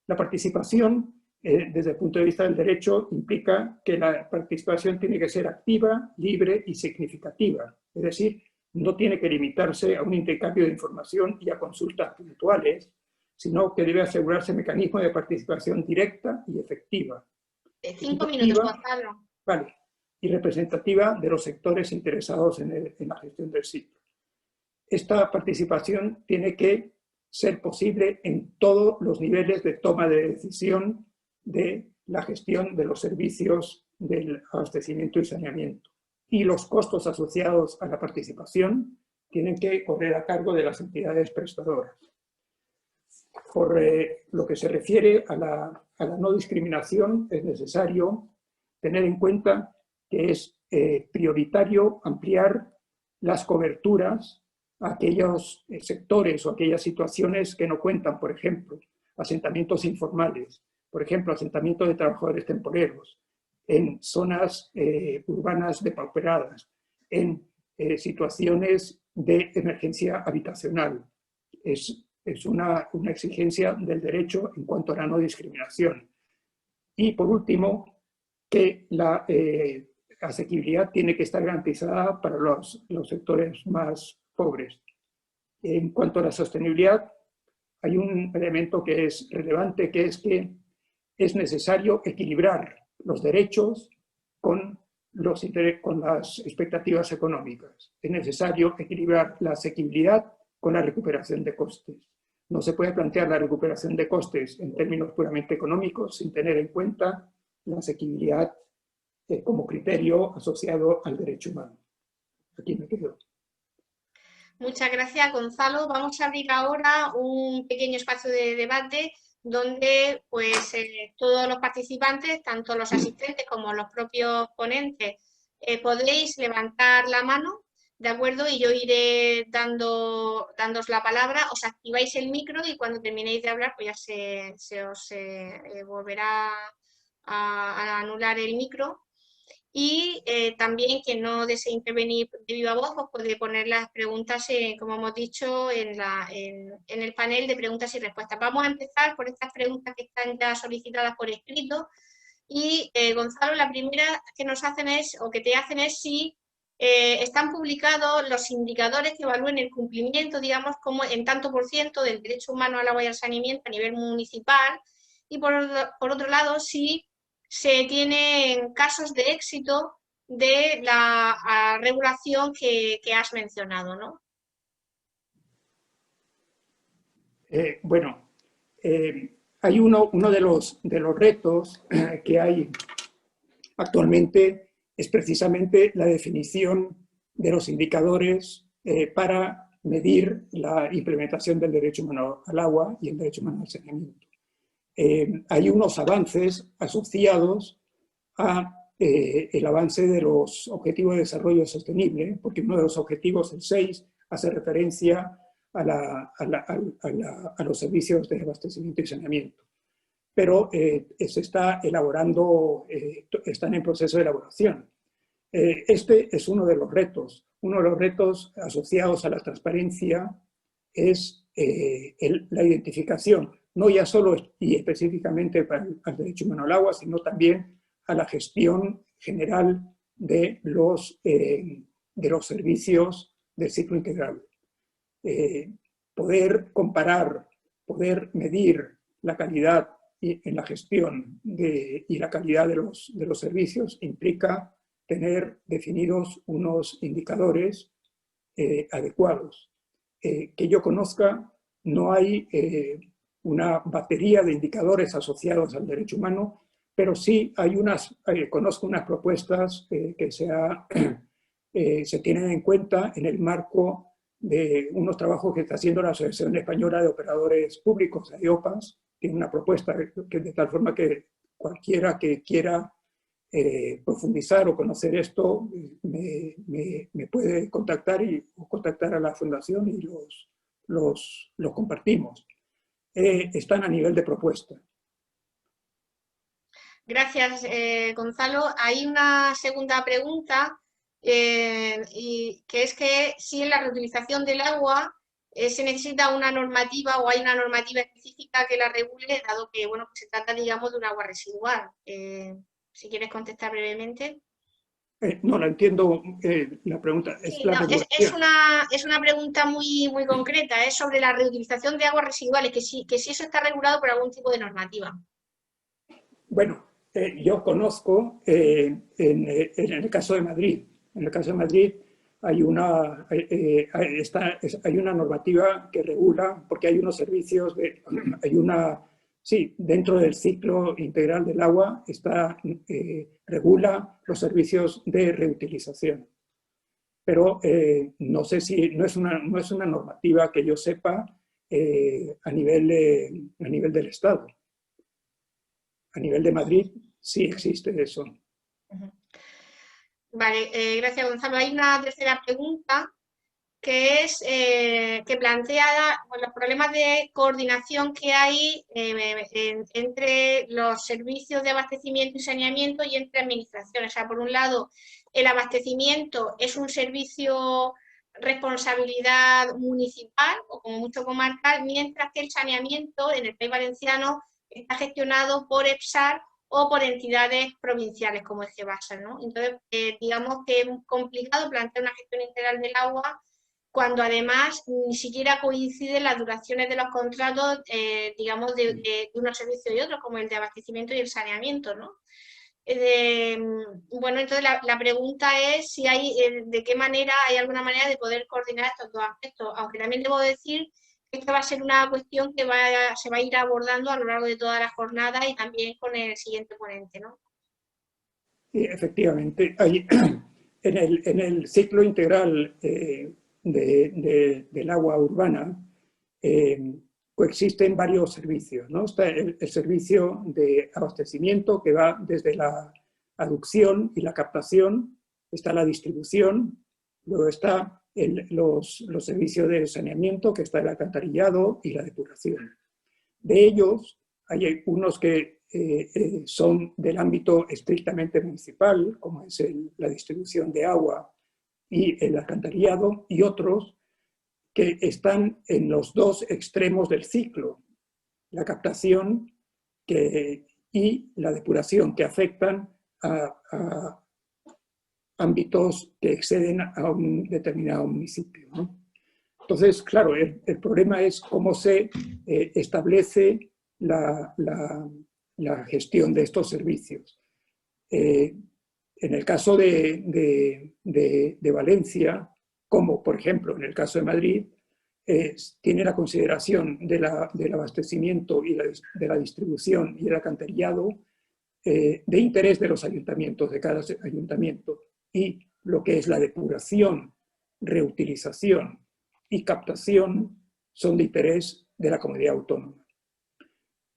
La participación, desde el punto de vista del derecho, implica que la participación tiene que ser activa, libre y significativa. Es decir, no tiene que limitarse a un intercambio de información y a consultas puntuales, sino que debe asegurarse mecanismos de participación directa y efectiva. 5 minutos, Gonzalo. Vale. Y representativa de los sectores interesados en la gestión del sitio. Esta participación tiene que ser posible en todos los niveles de toma de decisión de la gestión de los servicios del abastecimiento y saneamiento. Y los costos asociados a la participación tienen que correr a cargo de las entidades prestadoras. Por lo que se refiere a la no discriminación, es necesario tener en cuenta que es prioritario ampliar las coberturas a aquellos sectores o aquellas situaciones que no cuentan, por ejemplo, asentamientos informales, por ejemplo, asentamientos de trabajadores temporeros, en zonas urbanas depauperadas, en situaciones de emergencia habitacional. Es una exigencia del derecho en cuanto a la no discriminación. Y por último, que la asequibilidad tiene que estar garantizada para los sectores más pobres. En cuanto a la sostenibilidad, hay un elemento que es relevante, que es que es necesario equilibrar los derechos con las expectativas económicas. Es necesario equilibrar la asequibilidad con la recuperación de costes. No se puede plantear la recuperación de costes en términos puramente económicos sin tener en cuenta la asequibilidad como criterio asociado al derecho humano. Aquí me quedo. Muchas gracias, Gonzalo. Vamos a abrir ahora un pequeño espacio de debate donde pues, todos los participantes, tanto los asistentes como los propios ponentes, podéis levantar la mano ¿de acuerdo? Y yo iré dándoos la palabra, os activáis el micro y cuando terminéis de hablar pues ya se os volverá a anular el micro. Y también quien no desee intervenir de viva voz pues puede poner las preguntas, como hemos dicho, en el panel de preguntas y respuestas. Vamos a empezar por estas preguntas que están ya solicitadas por escrito. Y Gonzalo, la primera que nos hacen es, o que te hacen es si están publicados los indicadores que evalúen el cumplimiento, digamos, como en tanto por ciento del derecho humano al agua y al saneamiento a nivel municipal. Y por otro lado, si se tienen casos de éxito de la regulación que has mencionado, ¿no? Bueno, hay uno de los retos que hay actualmente es precisamente la definición de los indicadores para medir la implementación del derecho humano al agua y el derecho humano al saneamiento. Hay unos avances asociados a el avance de los Objetivos de Desarrollo Sostenible, porque uno de los objetivos, el 6, hace referencia a los servicios de abastecimiento y saneamiento. Pero se está elaborando, están en proceso de elaboración. Este es uno de los retos. Uno de los retos asociados a la transparencia es la identificación, no ya solo y específicamente para el derecho humano al agua, sino también a la gestión general de los servicios del ciclo integral. Poder comparar, poder medir la calidad en la gestión y la calidad de los servicios implica tener definidos unos indicadores adecuados. Que yo conozca, no hay una batería de indicadores asociados al derecho humano, pero sí hay conozco unas propuestas que se tienen en cuenta en el marco de unos trabajos que está haciendo la Asociación Española de Operadores Públicos, AEOPAS, tiene una propuesta que de tal forma que cualquiera que quiera profundizar o conocer esto me puede contactar o contactar a la Fundación y los compartimos. Están a nivel de propuesta. Gracias, Gonzalo. Hay una segunda pregunta, y que es que si en la reutilización del agua se necesita una normativa o hay una normativa específica que la regule, dado que bueno, se trata, digamos, de un agua residual. Si quieres contestar brevemente. No la entiendo la pregunta. Sí, es una pregunta muy, muy concreta, es sobre la reutilización de aguas residuales, que si eso está regulado por algún tipo de normativa. Bueno, yo conozco en el caso de Madrid. En el caso de Madrid hay una normativa que regula, porque hay unos servicios, dentro del ciclo integral del agua regula los servicios de reutilización. Pero no sé si, no es una normativa que yo sepa a nivel del Estado. A nivel de Madrid sí existe eso. Vale, gracias, Gonzalo. Hay una tercera pregunta que es que plantea los problemas de coordinación que hay entre los servicios de abastecimiento y saneamiento y entre administraciones. O sea, por un lado, el abastecimiento es un servicio responsabilidad municipal o como mucho comarcal, mientras que el saneamiento en el País Valenciano está gestionado por EPSAR o por entidades provinciales como EGEVASA, ¿no? Entonces, digamos que es complicado plantear una gestión integral del agua cuando además ni siquiera coinciden las duraciones de los contratos, digamos, de unos servicios y otros, como el de abastecimiento y el saneamiento, ¿no? Bueno, entonces la pregunta es si hay, de qué manera, hay alguna manera de poder coordinar estos dos aspectos, aunque también debo decir que esta va a ser una cuestión que se va a ir abordando a lo largo de toda la jornada y también con el siguiente ponente, ¿no? Sí, efectivamente, en el ciclo integral del agua urbana coexisten varios servicios, ¿no? Está el servicio de abastecimiento que va desde la aducción y la captación, está la distribución, Luego está los servicios de saneamiento, que está el alcantarillado y la depuración. De ellos, hay unos que son del ámbito estrictamente municipal, como es la distribución de agua y el alcantarillado, y otros que están en los dos extremos del ciclo, la captación y la depuración, que afectan a ámbitos que exceden a un determinado municipio, ¿no? Entonces, claro, el problema es cómo se establece la gestión de estos servicios. En el caso de Valencia, como por ejemplo en el caso de Madrid, tiene la consideración del abastecimiento y de la distribución y el alcantarillado de interés de los ayuntamientos, de cada ayuntamiento, y lo que es la depuración, reutilización y captación son de interés de la comunidad autónoma.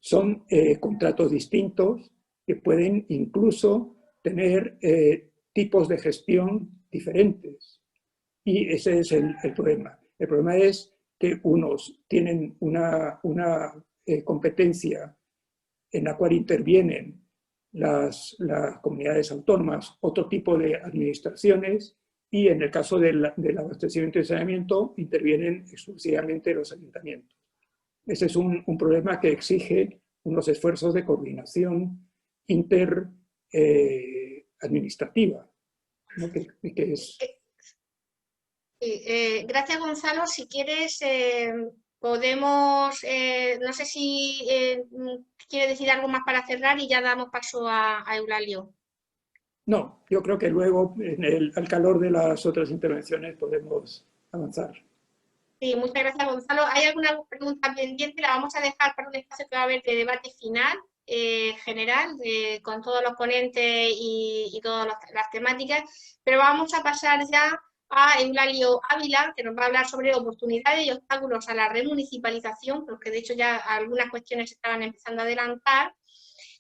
Son contratos distintos que pueden incluso tener tipos de gestión diferentes. Y ese es el problema. El problema es que unos tienen una competencia en la cual intervienen las comunidades autónomas, otro tipo de administraciones, y en el caso del abastecimiento y saneamiento intervienen exclusivamente los ayuntamientos. Ese es un problema que exige unos esfuerzos de coordinación interadministrativa, ¿no? Gracias, Gonzalo. Si quieres, podemos, no sé si quiere decir algo más para cerrar y ya damos paso a Eulalio. No, yo creo que luego, al calor de las otras intervenciones, podemos avanzar. Sí, muchas gracias, Gonzalo. ¿Hay alguna pregunta pendiente? La vamos a dejar para un espacio que va a haber de debate final, general, con todos los ponentes y todas las temáticas, pero vamos a pasar ya a Eulalio Ávila, que nos va a hablar sobre oportunidades y obstáculos a la remunicipalización, porque de hecho ya algunas cuestiones se estaban empezando a adelantar.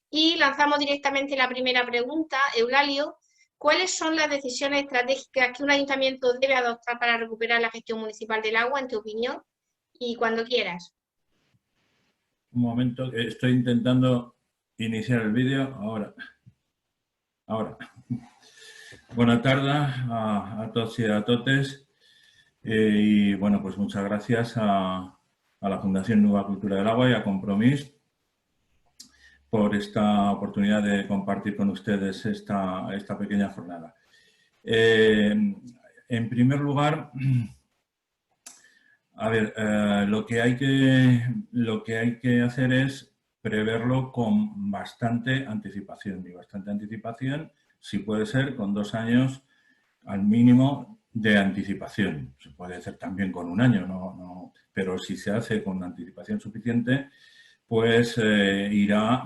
Y lanzamos directamente la primera pregunta. Eulalio, ¿cuáles son las decisiones estratégicas que un ayuntamiento debe adoptar para recuperar la gestión municipal del agua, en tu opinión? Y cuando quieras. Un momento, que estoy intentando iniciar el vídeo. Ahora. Buenas tardes a todos y a totes. Y bueno, pues muchas gracias a la Fundación Nueva Cultura del Agua y a Compromís por esta oportunidad de compartir con ustedes esta pequeña jornada. En primer lugar, a ver, lo que hay que hacer es preverlo con bastante anticipación, y bastante anticipación, si puede ser, con 2 años al mínimo de anticipación. Se puede hacer también con 1 año, pero si se hace con anticipación suficiente, pues irá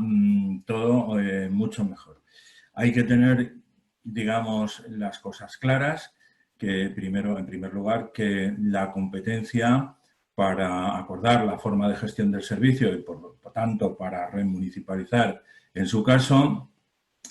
todo mucho mejor. Hay que tener, digamos, las cosas claras, que en primer lugar, que la competencia para acordar la forma de gestión del servicio y, por lo tanto, para remunicipalizar, en su caso,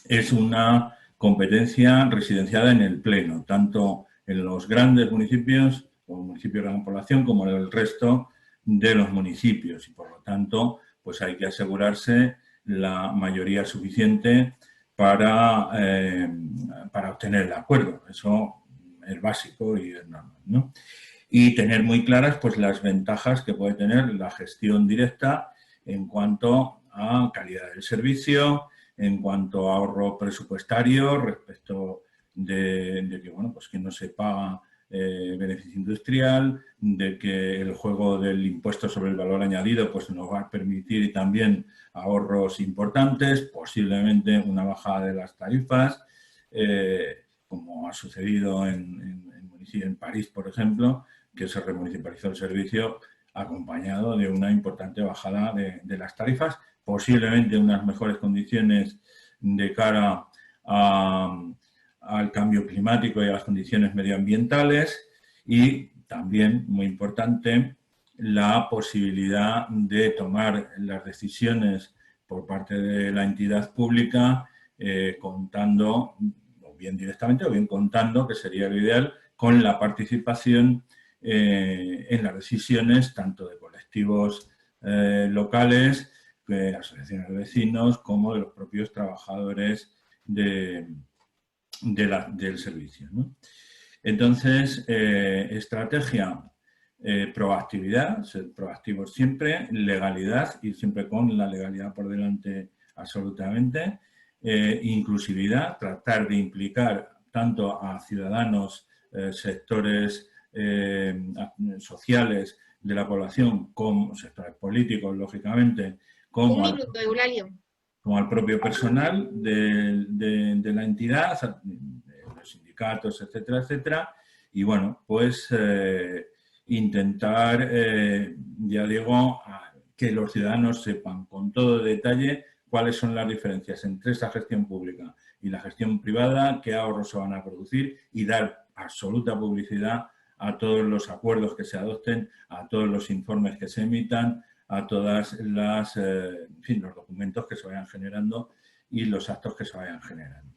es una competencia residenciada en el Pleno, tanto en los grandes municipios o municipios de gran población como en el resto de los municipios, y por lo tanto pues hay que asegurarse la mayoría suficiente para obtener el acuerdo. Eso es básico y es normal, ¿no? Y tener muy claras pues las ventajas que puede tener la gestión directa en cuanto a calidad del servicio, en cuanto a ahorro presupuestario respecto de que, bueno, pues que no se paga beneficio industrial, de que el juego del impuesto sobre el valor añadido pues nos va a permitir también ahorros importantes, posiblemente una bajada de las tarifas, como ha sucedido en París, por ejemplo, que se remunicipalizó el servicio acompañado de una importante bajada de las tarifas, posiblemente unas mejores condiciones de cara al cambio climático y a las condiciones medioambientales, y también, muy importante, la posibilidad de tomar las decisiones por parte de la entidad pública contando, o bien directamente o bien contando, que sería lo ideal, con la participación en las decisiones tanto de colectivos locales, asociaciones de vecinos, como de los propios trabajadores del servicio, ¿no? Entonces, estrategia, proactividad, ser proactivos siempre, legalidad, y siempre con la legalidad por delante absolutamente, inclusividad, tratar de implicar tanto a ciudadanos, sectores sociales de la población, como sectores políticos, lógicamente, como al propio personal de la entidad, de los sindicatos, etcétera, etcétera, y bueno, pues intentar, ya digo, que los ciudadanos sepan con todo detalle cuáles son las diferencias entre esa gestión pública y la gestión privada, qué ahorros se van a producir y dar absoluta publicidad a todos los acuerdos que se adopten, a todos los informes que se emitan, a todas las, en fin, los documentos que se vayan generando y los actos que se vayan generando.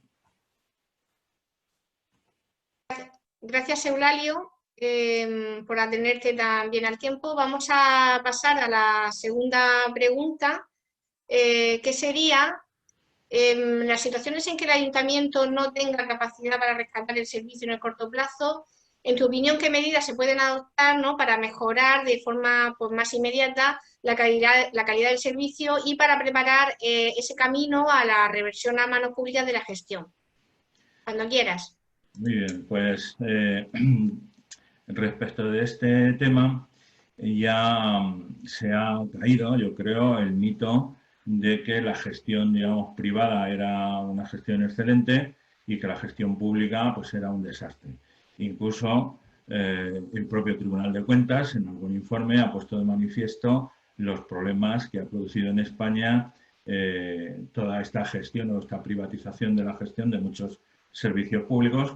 Gracias, Eulalio, por atenerte tan bien al tiempo. Vamos a pasar a la segunda pregunta, que sería, las situaciones en que el ayuntamiento no tenga capacidad para rescatar el servicio en el corto plazo, en tu opinión, ¿qué medidas se pueden adoptar, ¿no?, para mejorar de forma pues, más inmediata la calidad del servicio y para preparar ese camino a la reversión a manos públicas de la gestión? Cuando quieras. Muy bien, pues respecto de este tema ya se ha caído, yo creo, el mito de que la gestión, digamos, privada era una gestión excelente y que la gestión pública pues era un desastre. Incluso el propio Tribunal de Cuentas en algún informe ha puesto de manifiesto los problemas que ha producido en España toda esta gestión o esta privatización de la gestión de muchos servicios públicos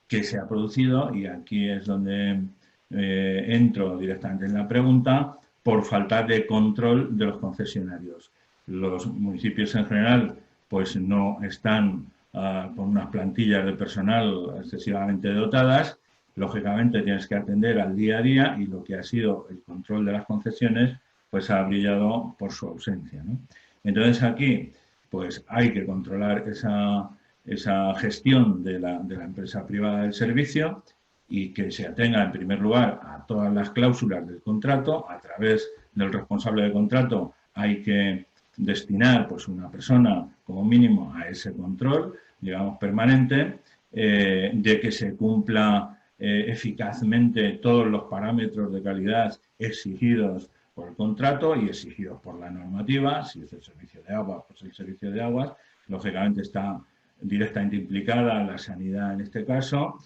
que se ha producido, y aquí es donde entro directamente en la pregunta, por falta de control de los concesionarios. Los municipios en general pues no están con unas plantillas de personal excesivamente dotadas. Lógicamente tienes que atender al día a día y lo que ha sido el control de las concesiones pues ha brillado por su ausencia, ¿no? Entonces aquí pues hay que controlar esa gestión de la empresa privada del servicio y que se atenga en primer lugar a todas las cláusulas del contrato. A través del responsable de contrato hay que destinar pues una persona como mínimo a ese control, digamos, permanente, de que se cumpla eficazmente todos los parámetros de calidad exigidos por el contrato y exigidos por la normativa. Si es el servicio de agua, pues el servicio de aguas, lógicamente está directamente implicada la sanidad en este caso,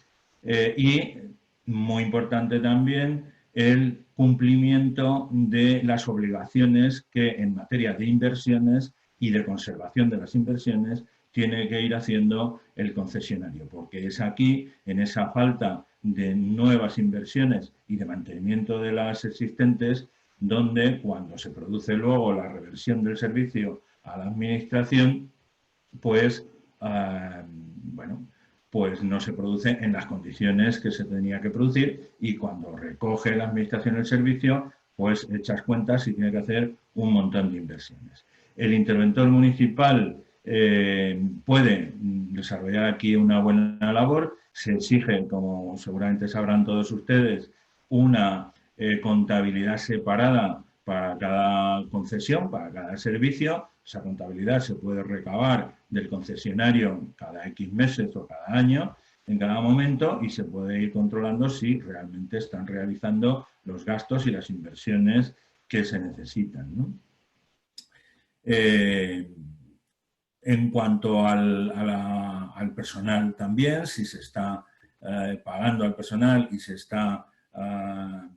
y muy importante también el cumplimiento de las obligaciones que en materia de inversiones y de conservación de las inversiones tiene que ir haciendo el concesionario, porque es aquí, en esa falta de nuevas inversiones y de mantenimiento de las existentes, donde cuando se produce luego la reversión del servicio a la administración, pues bueno, pues no se produce en las condiciones que se tenía que producir, y cuando recoge la administración el servicio, pues echas cuentas y tiene que hacer un montón de inversiones. El interventor municipal puede desarrollar aquí una buena labor. Se exige, como seguramente sabrán todos ustedes, una contabilidad separada para cada concesión, para cada servicio. Esa contabilidad se puede recabar del concesionario cada X meses o cada año, en cada momento, y se puede ir controlando si realmente están realizando los gastos y las inversiones que se necesitan, ¿no? En cuanto al personal también, si se está pagando al personal y se está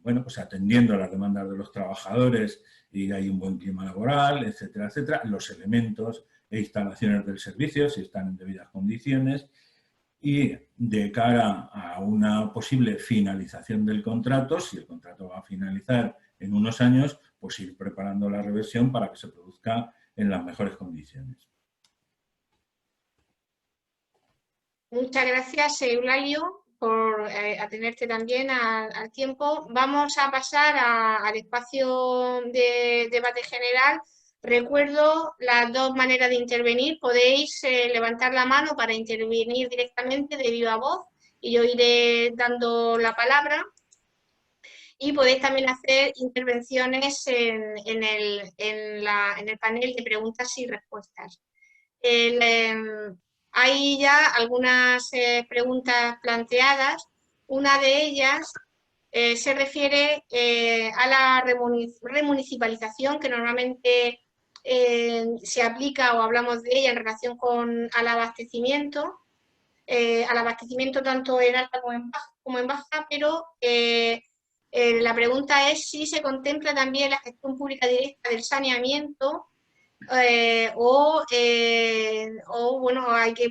bueno, pues atendiendo a las demandas de los trabajadores y hay un buen clima laboral, etcétera, etcétera, los elementos e instalaciones del servicio, si están en debidas condiciones, y de cara a una posible finalización del contrato, si el contrato va a finalizar en unos años, pues ir preparando la reversión para que se produzca en las mejores condiciones. Muchas gracias, Eulalio. por atenerte también al tiempo. Vamos a pasar al espacio de debate general. Recuerdo las dos maneras de intervenir. Podéis levantar la mano para intervenir directamente de viva voz y yo iré dando la palabra. Y podéis también hacer intervenciones en el panel de preguntas y respuestas. Hay ya algunas preguntas planteadas. Una de ellas se refiere a la remunicipalización, que normalmente se aplica o hablamos de ella en relación al abastecimiento tanto en alta como en baja, pero la pregunta es si se contempla también la gestión pública directa del saneamiento o bueno, hay que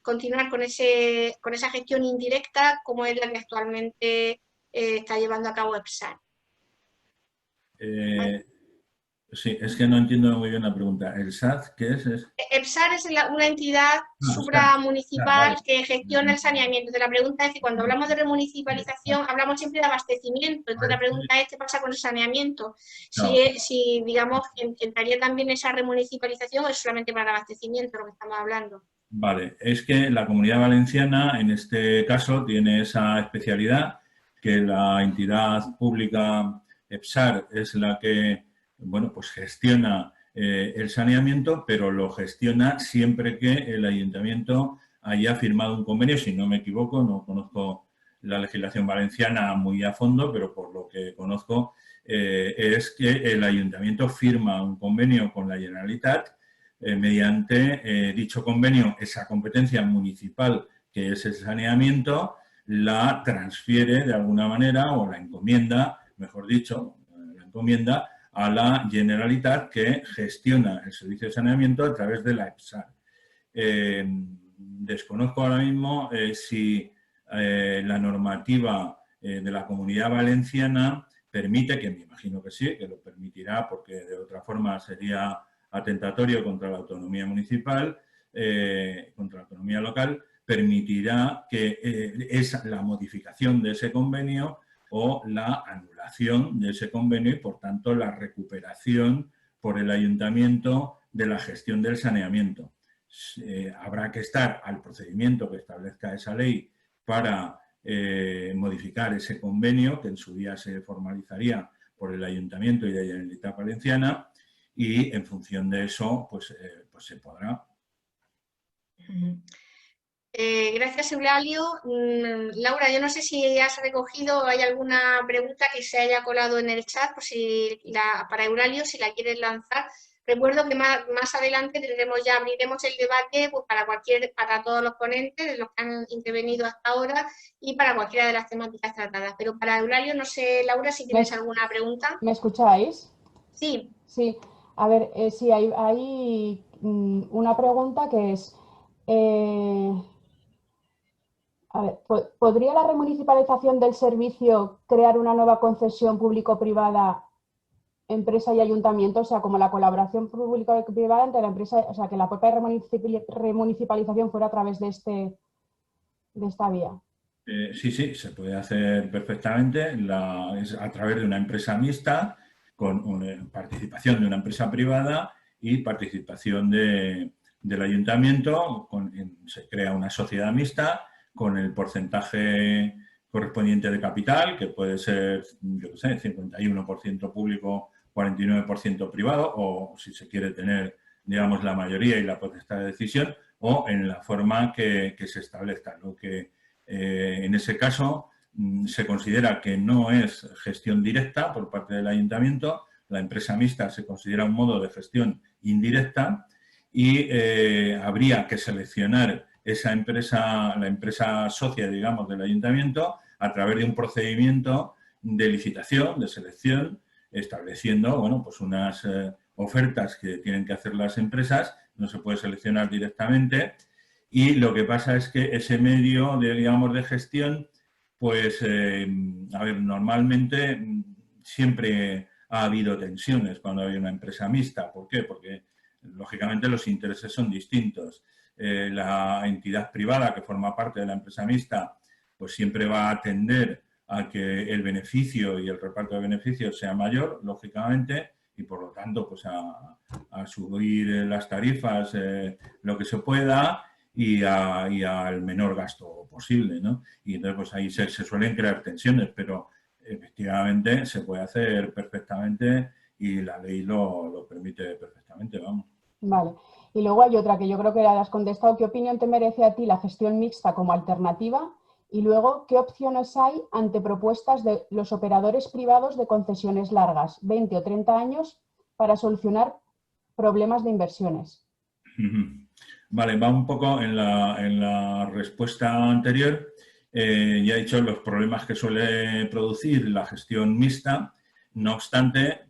continuar con esa gestión indirecta como es la que actualmente está llevando a cabo EPSAR. Sí, es que no entiendo muy bien la pregunta. ¿El SAT qué es? EPSAR es una entidad supramunicipal que gestiona el saneamiento. Entonces, la pregunta es que cuando hablamos de remunicipalización hablamos siempre de abastecimiento. Entonces, la pregunta es qué pasa con el saneamiento. Si digamos, entraría también esa remunicipalización o es solamente para el abastecimiento lo que estamos hablando. Vale, es que la Comunidad Valenciana en este caso tiene esa especialidad que la entidad pública EPSAR es la que, bueno, pues gestiona el saneamiento, pero lo gestiona siempre que el ayuntamiento haya firmado un convenio. Si no me equivoco, no conozco la legislación valenciana muy a fondo, pero por lo que conozco es que el ayuntamiento firma un convenio con la Generalitat. Mediante dicho convenio, esa competencia municipal que es el saneamiento, la transfiere de alguna manera o la encomienda, mejor dicho, la encomienda a la Generalitat que gestiona el servicio de saneamiento a través de la EPSAR. Desconozco ahora mismo si la normativa de la Comunidad Valenciana permite, que me imagino que sí, que lo permitirá porque de otra forma sería atentatorio contra la autonomía municipal, contra la autonomía local, permitirá que la modificación de ese convenio o la anulación de ese convenio y, por tanto, la recuperación por el ayuntamiento de la gestión del saneamiento. Habrá que estar al procedimiento que establezca esa ley para modificar ese convenio, que en su día se formalizaría por el ayuntamiento y la Generalitat Valenciana, y en función de eso, pues se podrá. Gracias, Eulalio. Laura, yo no sé si has recogido, hay alguna pregunta que se haya colado en el chat, por si para Eulalio, si la quieres lanzar. Recuerdo que más adelante abriremos el debate pues, para todos los ponentes, los que han intervenido hasta ahora, y para cualquiera de las temáticas tratadas. Pero para Eulalio, no sé, Laura, si tienes alguna pregunta. ¿Me escucháis? Sí. Sí. A ver, sí, hay una pregunta que es, a ver, ¿podría la remunicipalización del servicio crear una nueva concesión público-privada, empresa y ayuntamiento? O sea, como la colaboración público-privada entre la empresa, o sea, que la propia remunicipalización fuera a través de esta vía. Sí, se puede hacer perfectamente a través de una empresa mixta, con participación de una empresa privada y participación del ayuntamiento. Se crea una sociedad mixta con el porcentaje correspondiente de capital, que puede ser, yo qué sé, 51% público, 49% privado, o si se quiere tener, digamos, la mayoría y la potestad de decisión, o en la forma que se establezca. Lo que en ese caso se considera que no es gestión directa por parte del ayuntamiento. La empresa mixta se considera un modo de gestión indirecta y habría que seleccionar esa empresa, la empresa socia, digamos, del ayuntamiento a través de un procedimiento de licitación, de selección, estableciendo, bueno, pues unas ofertas que tienen que hacer las empresas. No se puede seleccionar directamente y lo que pasa es que ese medio, digamos, de gestión, pues, a ver, normalmente siempre ha habido tensiones cuando hay una empresa mixta. ¿Por qué? Porque, lógicamente, los intereses son distintos. La entidad privada que forma parte de la empresa mixta pues siempre va a tender a que el beneficio y el reparto de beneficios sea mayor, lógicamente, y por lo tanto pues a subir las tarifas lo que se pueda y al menor gasto posible, ¿no? Y entonces pues ahí se suelen crear tensiones, pero efectivamente se puede hacer perfectamente y la ley lo permite perfectamente, vamos. Vale. Y luego hay otra que yo creo que ya la has contestado. ¿Qué opinión te merece a ti la gestión mixta como alternativa? Y luego, ¿qué opciones hay ante propuestas de los operadores privados de concesiones largas, 20 o 30 años, para solucionar problemas de inversiones? Vale, va un poco en la respuesta anterior. Ya he dicho los problemas que suele producir la gestión mixta. No obstante,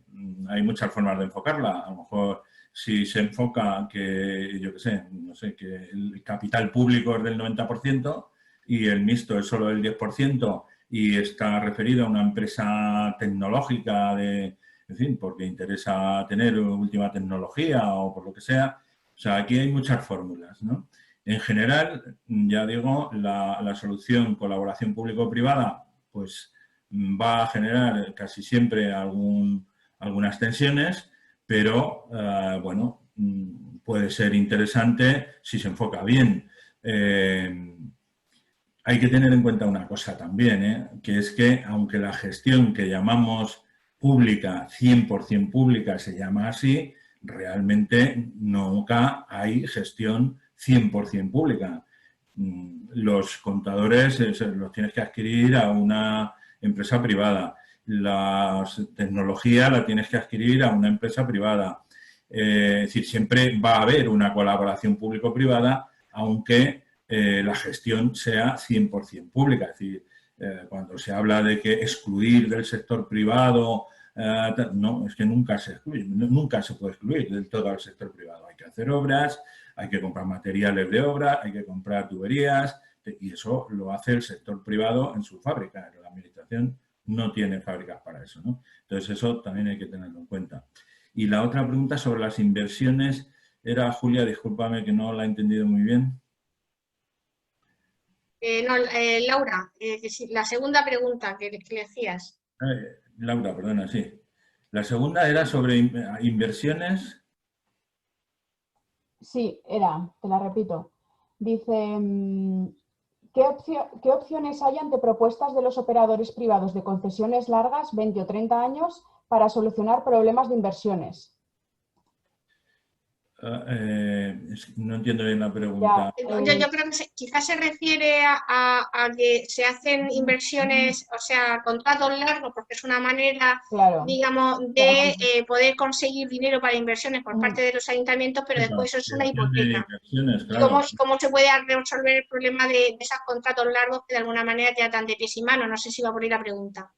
hay muchas formas de enfocarla. A lo mejor si se enfoca que, yo qué sé, no sé, que el capital público es del 90% y el mixto es solo del 10% y está referido a una empresa tecnológica en fin, porque interesa tener última tecnología o por lo que sea. O sea, aquí hay muchas fórmulas, ¿no? En general, ya digo, la solución colaboración público-privada pues va a generar casi siempre algunas tensiones, pero bueno, puede ser interesante si se enfoca bien. Hay que tener en cuenta una cosa también, que es que aunque la gestión que llamamos pública, 100% pública, se llama así, realmente nunca hay gestión 100% pública. Los contadores los tienes que adquirir a una empresa privada. La tecnología la tienes que adquirir a una empresa privada. Es decir, siempre va a haber una colaboración público-privada, aunque la gestión sea 100% pública. Es decir, cuando se habla de que excluir del sector privado, no, es que nunca se excluye, nunca se puede excluir del todo al sector privado. Hay que hacer obras, hay que comprar materiales de obra, hay que comprar tuberías, y eso lo hace el sector privado en su fábrica. La administración no tiene fábricas para eso, ¿no? Entonces, eso también hay que tenerlo en cuenta. Y la otra pregunta sobre las inversiones era, Julia, discúlpame que no la he entendido muy bien. No, Laura, la segunda pregunta que le decías. Laura, perdona, sí. La segunda era sobre inversiones. Sí, te la repito. Dice, ¿qué opciones hay ante propuestas de los operadores privados de concesiones largas, 20 o 30 años, para solucionar problemas de inversiones? No entiendo bien la pregunta. Yo creo que quizás se refiere a que se hacen inversiones, o sea, contratos largos, porque es una manera, claro, digamos, de poder conseguir dinero para inversiones por parte de los ayuntamientos, pero después eso es una hipoteca. Claro. ¿Cómo se puede resolver el problema de esos contratos largos que de alguna manera te atan de pies y manos? No sé si va por ahí la pregunta.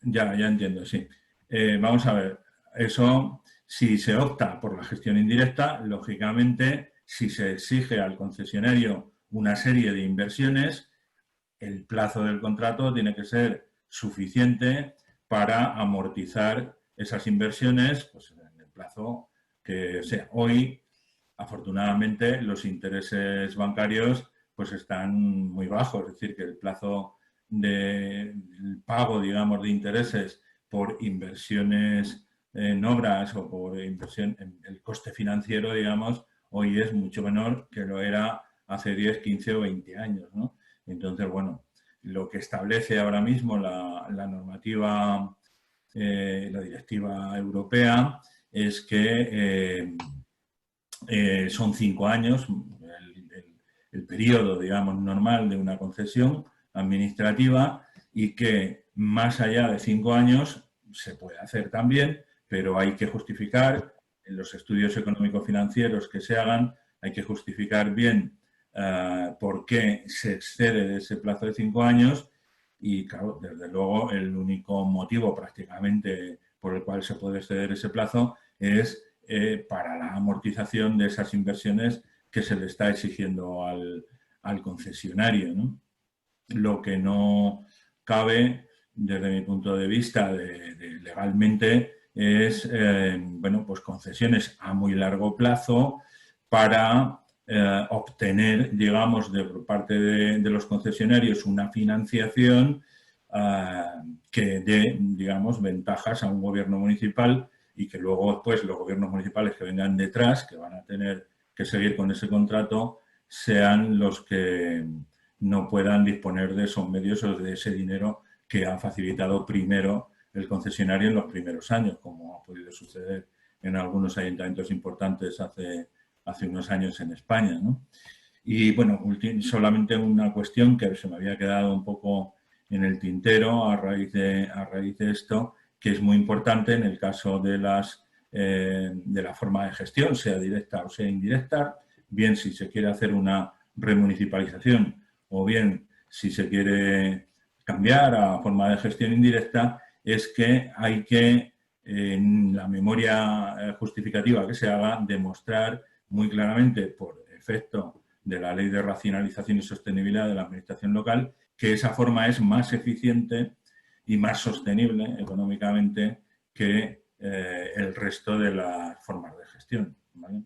Ya entiendo, sí. Vamos a ver, eso... Si se opta por la gestión indirecta, lógicamente, si se exige al concesionario una serie de inversiones, el plazo del contrato tiene que ser suficiente para amortizar esas inversiones pues, en el plazo que sea. Hoy, afortunadamente, los intereses bancarios pues, están muy bajos, es decir, que el plazo del pago, digamos, de intereses por inversiones en obras o por inversión, el coste financiero, digamos, hoy es mucho menor que lo era hace 10, 15 o 20 años, ¿no? Entonces, bueno, lo que establece ahora mismo la normativa, la directiva europea, es que son 5 años, el periodo, digamos, normal de una concesión administrativa y que más allá de 5 años se puede hacer también, pero hay que justificar en los estudios económico-financieros que se hagan, hay que justificar bien por qué se excede de ese plazo de 5 años y, claro, desde luego el único motivo prácticamente por el cual se puede exceder ese plazo es para la amortización de esas inversiones que se le está exigiendo al concesionario, ¿no? Lo que no cabe, desde mi punto de vista, legalmente, es bueno, pues concesiones a muy largo plazo para obtener, digamos, por parte de los concesionarios una financiación que dé, digamos, ventajas a un gobierno municipal y que luego, pues, los gobiernos municipales que vengan detrás, que van a tener que seguir con ese contrato, sean los que no puedan disponer de esos medios o de ese dinero que ha facilitado primero el concesionario en los primeros años, como ha podido suceder en algunos ayuntamientos importantes hace unos años en España, ¿no? Y, bueno, solamente una cuestión que se me había quedado un poco en el tintero a raíz de esto, que es muy importante en el caso de la forma de gestión, sea directa o sea indirecta, bien si se quiere hacer una remunicipalización o bien si se quiere cambiar a forma de gestión indirecta, es que hay que, en la memoria justificativa que se haga, demostrar muy claramente, por efecto de la Ley de Racionalización y Sostenibilidad de la Administración Local, que esa forma es más eficiente y más sostenible económicamente que el resto de las formas de gestión, ¿vale?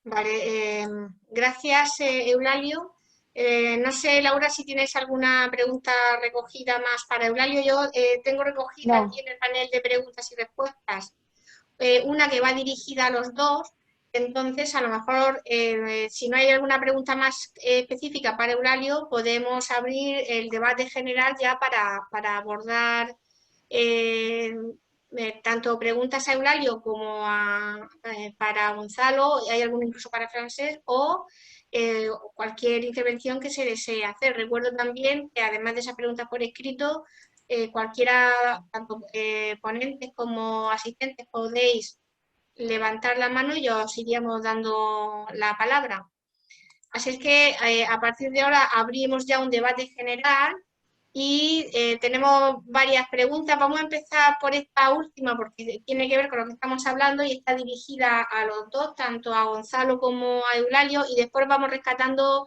Vale, gracias, Eulalio. No sé, Laura, si tienes alguna pregunta recogida más para Eulalio. Yo tengo recogida aquí en el panel de preguntas y respuestas una que va dirigida a los dos. Entonces, a lo mejor, si no hay alguna pregunta más específica para Eulalio, podemos abrir el debate general ya para abordar tanto preguntas a Eulalio como para Gonzalo, hay alguno incluso para Francesc, o cualquier intervención que se desee hacer. Recuerdo también que además de esas preguntas por escrito, cualquiera, tanto ponentes como asistentes, podéis levantar la mano y os iríamos dando la palabra. Así es que a partir de ahora abrimos ya un debate general y tenemos varias preguntas. Vamos a empezar por esta última porque tiene que ver con lo que estamos hablando y está dirigida a los dos, tanto a Gonzalo como a Eulalio, y después vamos rescatando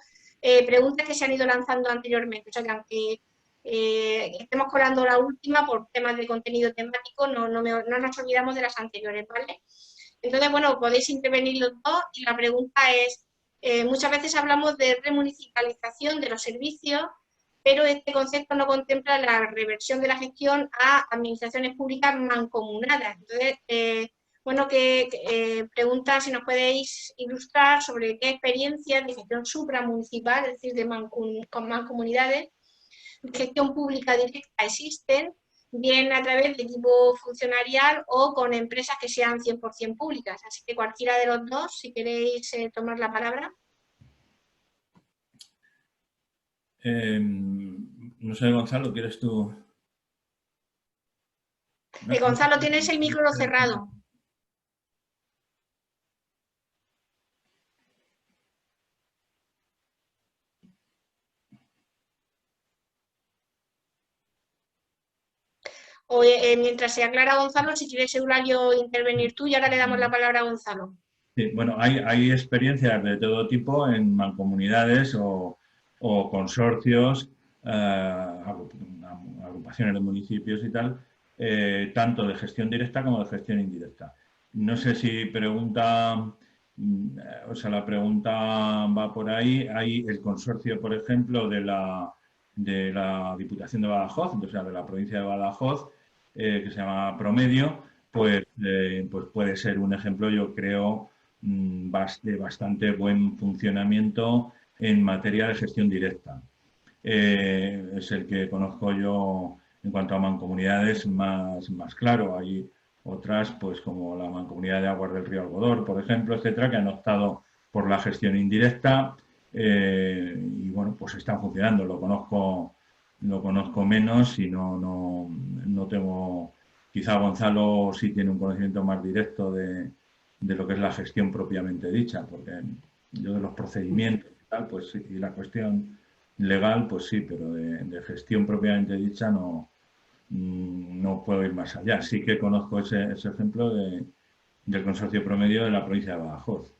preguntas que se han ido lanzando anteriormente. O sea que aunque estemos colando la última por temas de contenido temático, no nos olvidamos de las anteriores, ¿vale? Entonces, bueno, podéis intervenir los dos y la pregunta es, muchas veces hablamos de remunicipalización de los servicios, pero este concepto no contempla la reversión de la gestión a administraciones públicas mancomunadas. Entonces, bueno, pregunta si nos podéis ilustrar sobre qué experiencias de gestión supramunicipal, es decir, con mancomunidades, de gestión pública directa existen, bien a través de tipo funcionarial o con empresas que sean 100% públicas. Así que cualquiera de los dos, si queréis tomar la palabra. No sé, Gonzalo, ¿quieres tú? Gonzalo, tienes el micro cerrado. O, mientras se aclara Gonzalo, si quieres, Eulalio, intervenir tú y ahora le damos la palabra a Gonzalo. Sí, bueno, hay experiencias de todo tipo en mancomunidades o consorcios, agrupaciones de municipios y tal, tanto de gestión directa como de gestión indirecta. No sé si la pregunta va por ahí. Hay el consorcio, por ejemplo, de la Diputación de Badajoz, o sea, de la provincia de Badajoz, que se llama Promedio, pues puede ser un ejemplo, yo creo, de bastante buen funcionamiento en materia de gestión directa. Es el que conozco yo en cuanto a mancomunidades más claro. Hay otras, pues como la Mancomunidad de Aguas del Río Algodor, por ejemplo, etcétera, que han optado por la gestión indirecta y bueno, pues están funcionando. Lo conozco menos y no tengo. Quizá Gonzalo sí tiene un conocimiento más directo de lo que es la gestión propiamente dicha, porque yo de los procedimientos y tal, pues sí, y la cuestión legal, pues sí, pero de gestión propiamente dicha no puedo ir más allá. Sí que conozco ese ejemplo del consorcio Promedio de la provincia de Badajoz.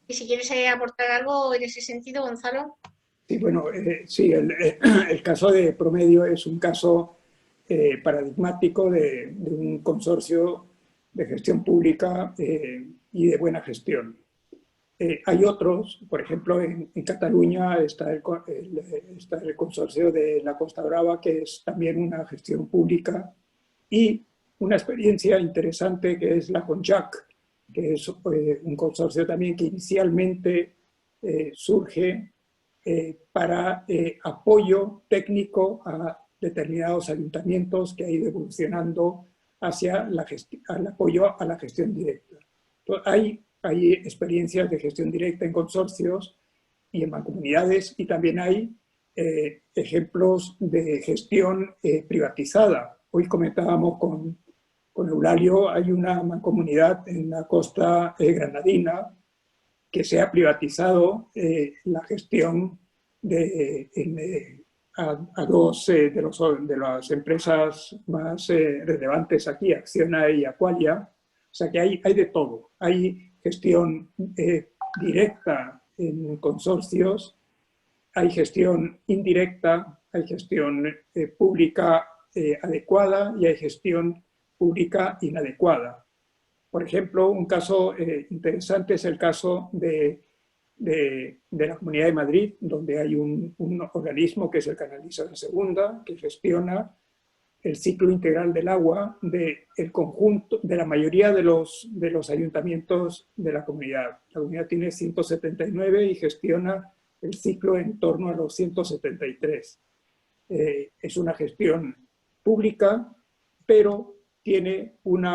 Y si quieres aportar algo en ese sentido, Gonzalo. Sí, bueno, sí, el caso de Promedio es un caso paradigmático de un consorcio gestión pública y de buena gestión. Hay otros, por ejemplo, en Cataluña está el consorcio de la Costa Brava, que es también una gestión pública, y una experiencia interesante que es la CONJAC, que es un consorcio también que inicialmente surge para apoyo técnico a determinados ayuntamientos que ha ido evolucionando hacia el apoyo a la gestión directa. Entonces, hay experiencias de gestión directa en consorcios y en mancomunidades, y también hay ejemplos de gestión privatizada. Hoy comentábamos con Eulalio, hay una mancomunidad en la costa granadina que se ha privatizado la gestión a dos de las empresas más relevantes aquí, Acciona y Aqualia. O sea que hay de todo. Hay gestión directa en consorcios, hay gestión indirecta, hay gestión pública adecuada y hay gestión pública inadecuada. Por ejemplo, un caso interesante es el caso de la Comunidad de Madrid, donde hay un organismo que es el Canalizador Segunda, que gestiona el ciclo integral del agua del conjunto, de la mayoría de los ayuntamientos de la comunidad. La comunidad tiene 179 y gestiona el ciclo en torno a los 173. Es una gestión pública, pero tiene un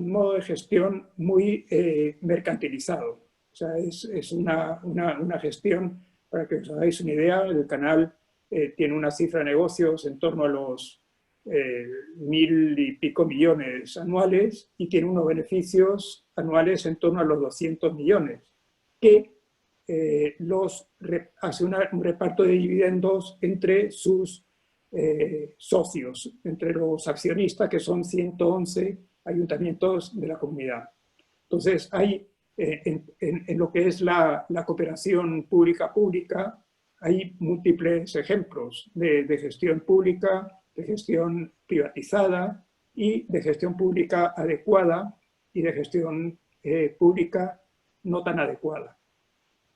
modo de gestión muy mercantilizado. O sea, es una gestión, para que os hagáis una idea, el canal tiene una cifra de negocios en torno a los 1.000 y pico millones anuales y tiene unos beneficios anuales en torno a los 200 millones, que hace un reparto de dividendos entre sus socios, entre los accionistas, que son 111 ayuntamientos de la comunidad. Entonces, hay en lo que es la cooperación pública-pública, hay múltiples ejemplos de gestión pública, de gestión privatizada y de gestión pública adecuada y de gestión pública no tan adecuada.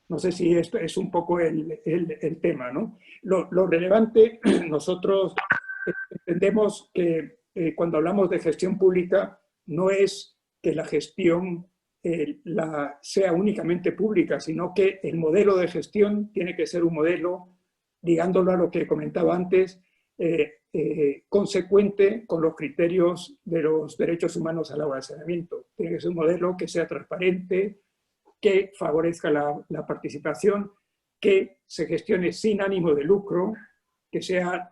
No sé si esto es un poco el tema, ¿no? Lo relevante, nosotros entendemos que cuando hablamos de gestión pública no es que la gestión sea únicamente pública, sino que el modelo de gestión tiene que ser un modelo, ligándolo a lo que comentaba antes, consecuente con los criterios de los derechos humanos al agua de saneamiento. Tiene que ser un modelo que sea transparente, que favorezca la participación, que se gestione sin ánimo de lucro, que sea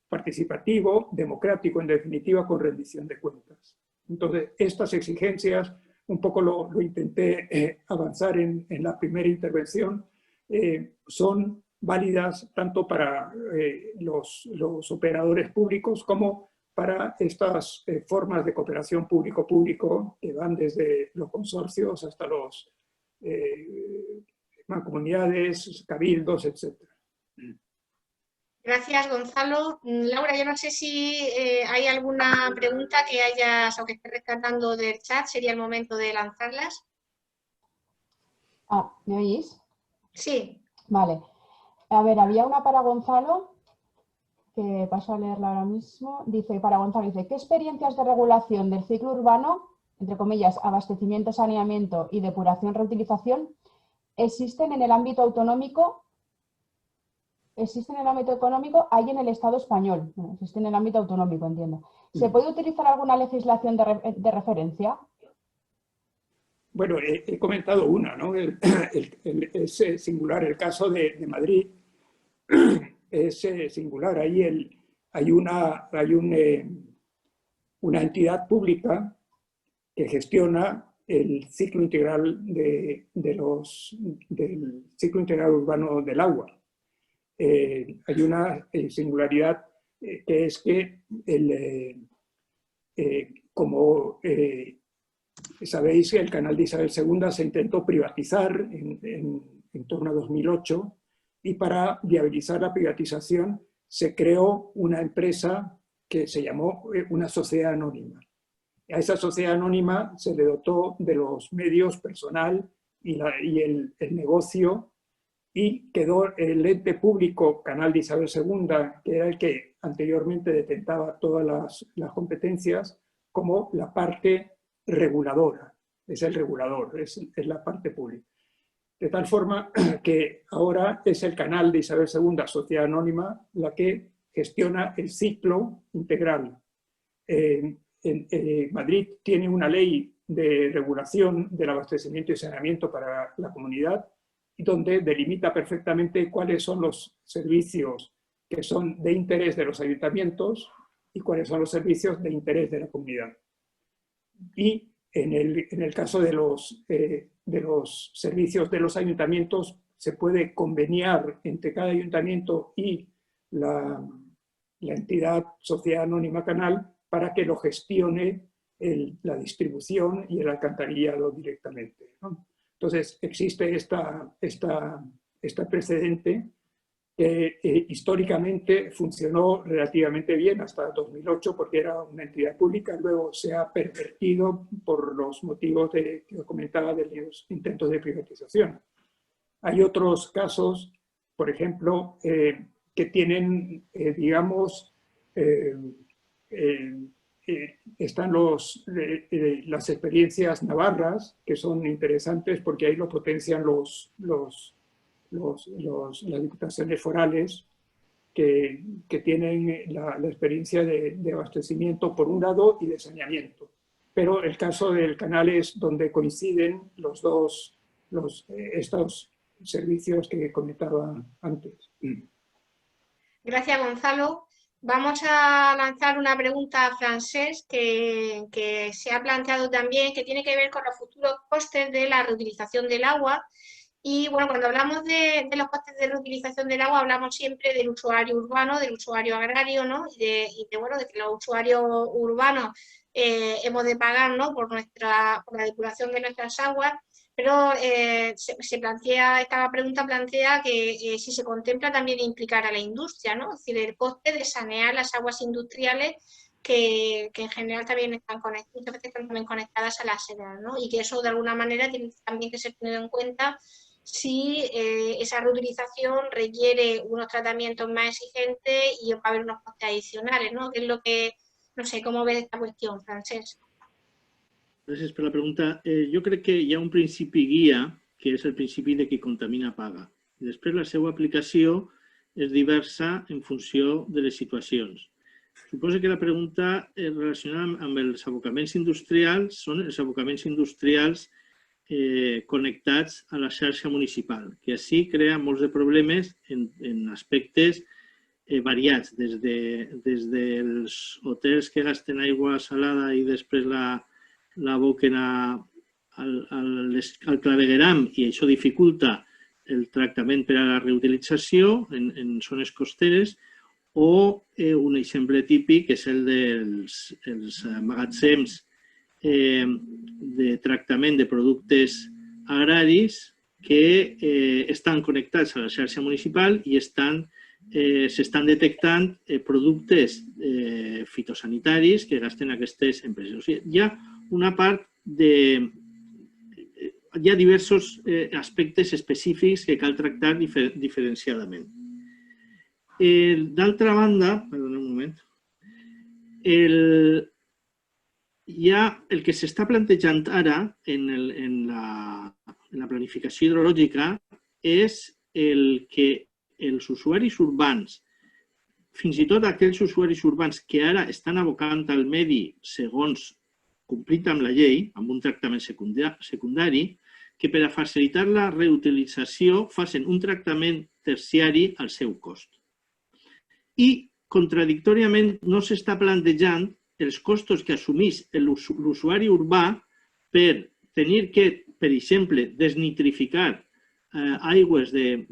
participativo, democrático, en definitiva, con rendición de cuentas. Entonces, estas exigencias, un poco lo intenté avanzar en la primera intervención, son válidas tanto para los operadores públicos como para estas formas de cooperación público-público que van desde los consorcios hasta los mancomunidades, cabildos, etc. Gracias, Gonzalo. Laura, yo no sé si hay alguna pregunta que hayas o que estés rescatando del chat, sería el momento de lanzarlas. ¿Me oís? Sí. Vale. A ver, había una para Gonzalo, que paso a leerla ahora mismo. Dice, para Gonzalo, dice, ¿qué experiencias de regulación del ciclo urbano, entre comillas, abastecimiento, saneamiento y depuración, reutilización, existen en el ámbito autonómico? ¿Existen en el ámbito económico? Hay en el Estado español. Bueno, existe en el ámbito autonómico, entiendo. ¿Se puede utilizar alguna legislación de referencia? Bueno, he comentado una, ¿no? Es singular el caso de Madrid. Es singular. Ahí hay una entidad pública que gestiona el ciclo integral del ciclo integral urbano del agua. Hay una singularidad que es que como sabéis, el canal de Isabel II se intentó privatizar en torno a 2008 y para viabilizar la privatización se creó una empresa que se llamó una sociedad anónima. A esa sociedad anónima se le dotó de los medios personal y el negocio, y quedó el ente público Canal de Isabel II, que era el que anteriormente detentaba todas las competencias, como la parte reguladora. Es el regulador, es la parte pública. De tal forma que ahora es el Canal de Isabel II, Sociedad Anónima, la que gestiona el ciclo integral. Madrid tiene una ley de regulación del abastecimiento y saneamiento para la comunidad, y donde delimita perfectamente cuáles son los servicios que son de interés de los ayuntamientos y cuáles son los servicios de interés de la comunidad. Y en el caso de los servicios de los ayuntamientos, se puede conveniar entre cada ayuntamiento y la entidad Sociedad Anónima Canal para que lo gestione la distribución y el alcantarillado directamente, ¿no? Entonces, existe esta precedente que históricamente funcionó relativamente bien hasta 2008 porque era una entidad pública, luego se ha pervertido por los motivos que comentaba de los intentos de privatización. Hay otros casos, por ejemplo, que tienen, digamos, están las experiencias navarras, que son interesantes porque ahí lo potencian las diputaciones forales que tienen la experiencia de abastecimiento por un lado y de saneamiento. Pero el caso del canal es donde coinciden estos servicios que comentaba antes. Gracias, Gonzalo. Vamos a lanzar una pregunta a Francesc que se ha planteado también, que tiene que ver con los futuros costes de la reutilización del agua. Y bueno, cuando hablamos de los costes de reutilización del agua, hablamos siempre del usuario urbano, del usuario agrario, ¿no? Y de que los usuarios urbanos hemos de pagar, ¿no? por la depuración de nuestras aguas. Pero esta pregunta plantea que si se contempla también implicar a la industria, ¿no? Es decir, el coste de sanear las aguas industriales que en general también están conectadas a la SEDAR, ¿no? Y que eso de alguna manera tiene también que ser tenido en cuenta si esa reutilización requiere unos tratamientos más exigentes y va a haber unos costes adicionales, ¿no? Que es lo que, no sé, ¿cómo ves esta cuestión, Francesc? Gràcies per la pregunta. Jo crec que hi ha un principi guia, que és el principi de qui contamina paga. Després, la seva aplicació és diversa en funció de les situacions. Suposo que la pregunta relacionada amb els abocaments industrials són els abocaments industrials connectats a la xarxa municipal, que així crea molts de problemes en aspectes variats, des dels hotels que gasten aigua salada i després l'aboquen al clavegueram i això dificulta el tractament per a la reutilització en zones costeres, o un exemple típic és el dels magatzems de tractament de productes agraris que estan connectats a la xarxa municipal i s'estan detectant productes fitosanitaris que gasten aquestes empreses. O sigui, hi ha una part hi ha diversos aspectes específics que cal tractar diferenciadament. D'altra banda, perdona un moment, el que s'està plantejant ara en la planificació hidrològica és el que els usuaris urbans, fins i tot aquells usuaris urbans que ara estan abocant al medi segons complint amb la llei, amb un tractament secundari, que per a facilitar la reutilització facin un tractament terciari al seu cost. I, contradictòriament, no s'està plantejant els costos que assumeix l'usuari urbà per tenir que, per exemple, desnitrificar aigües de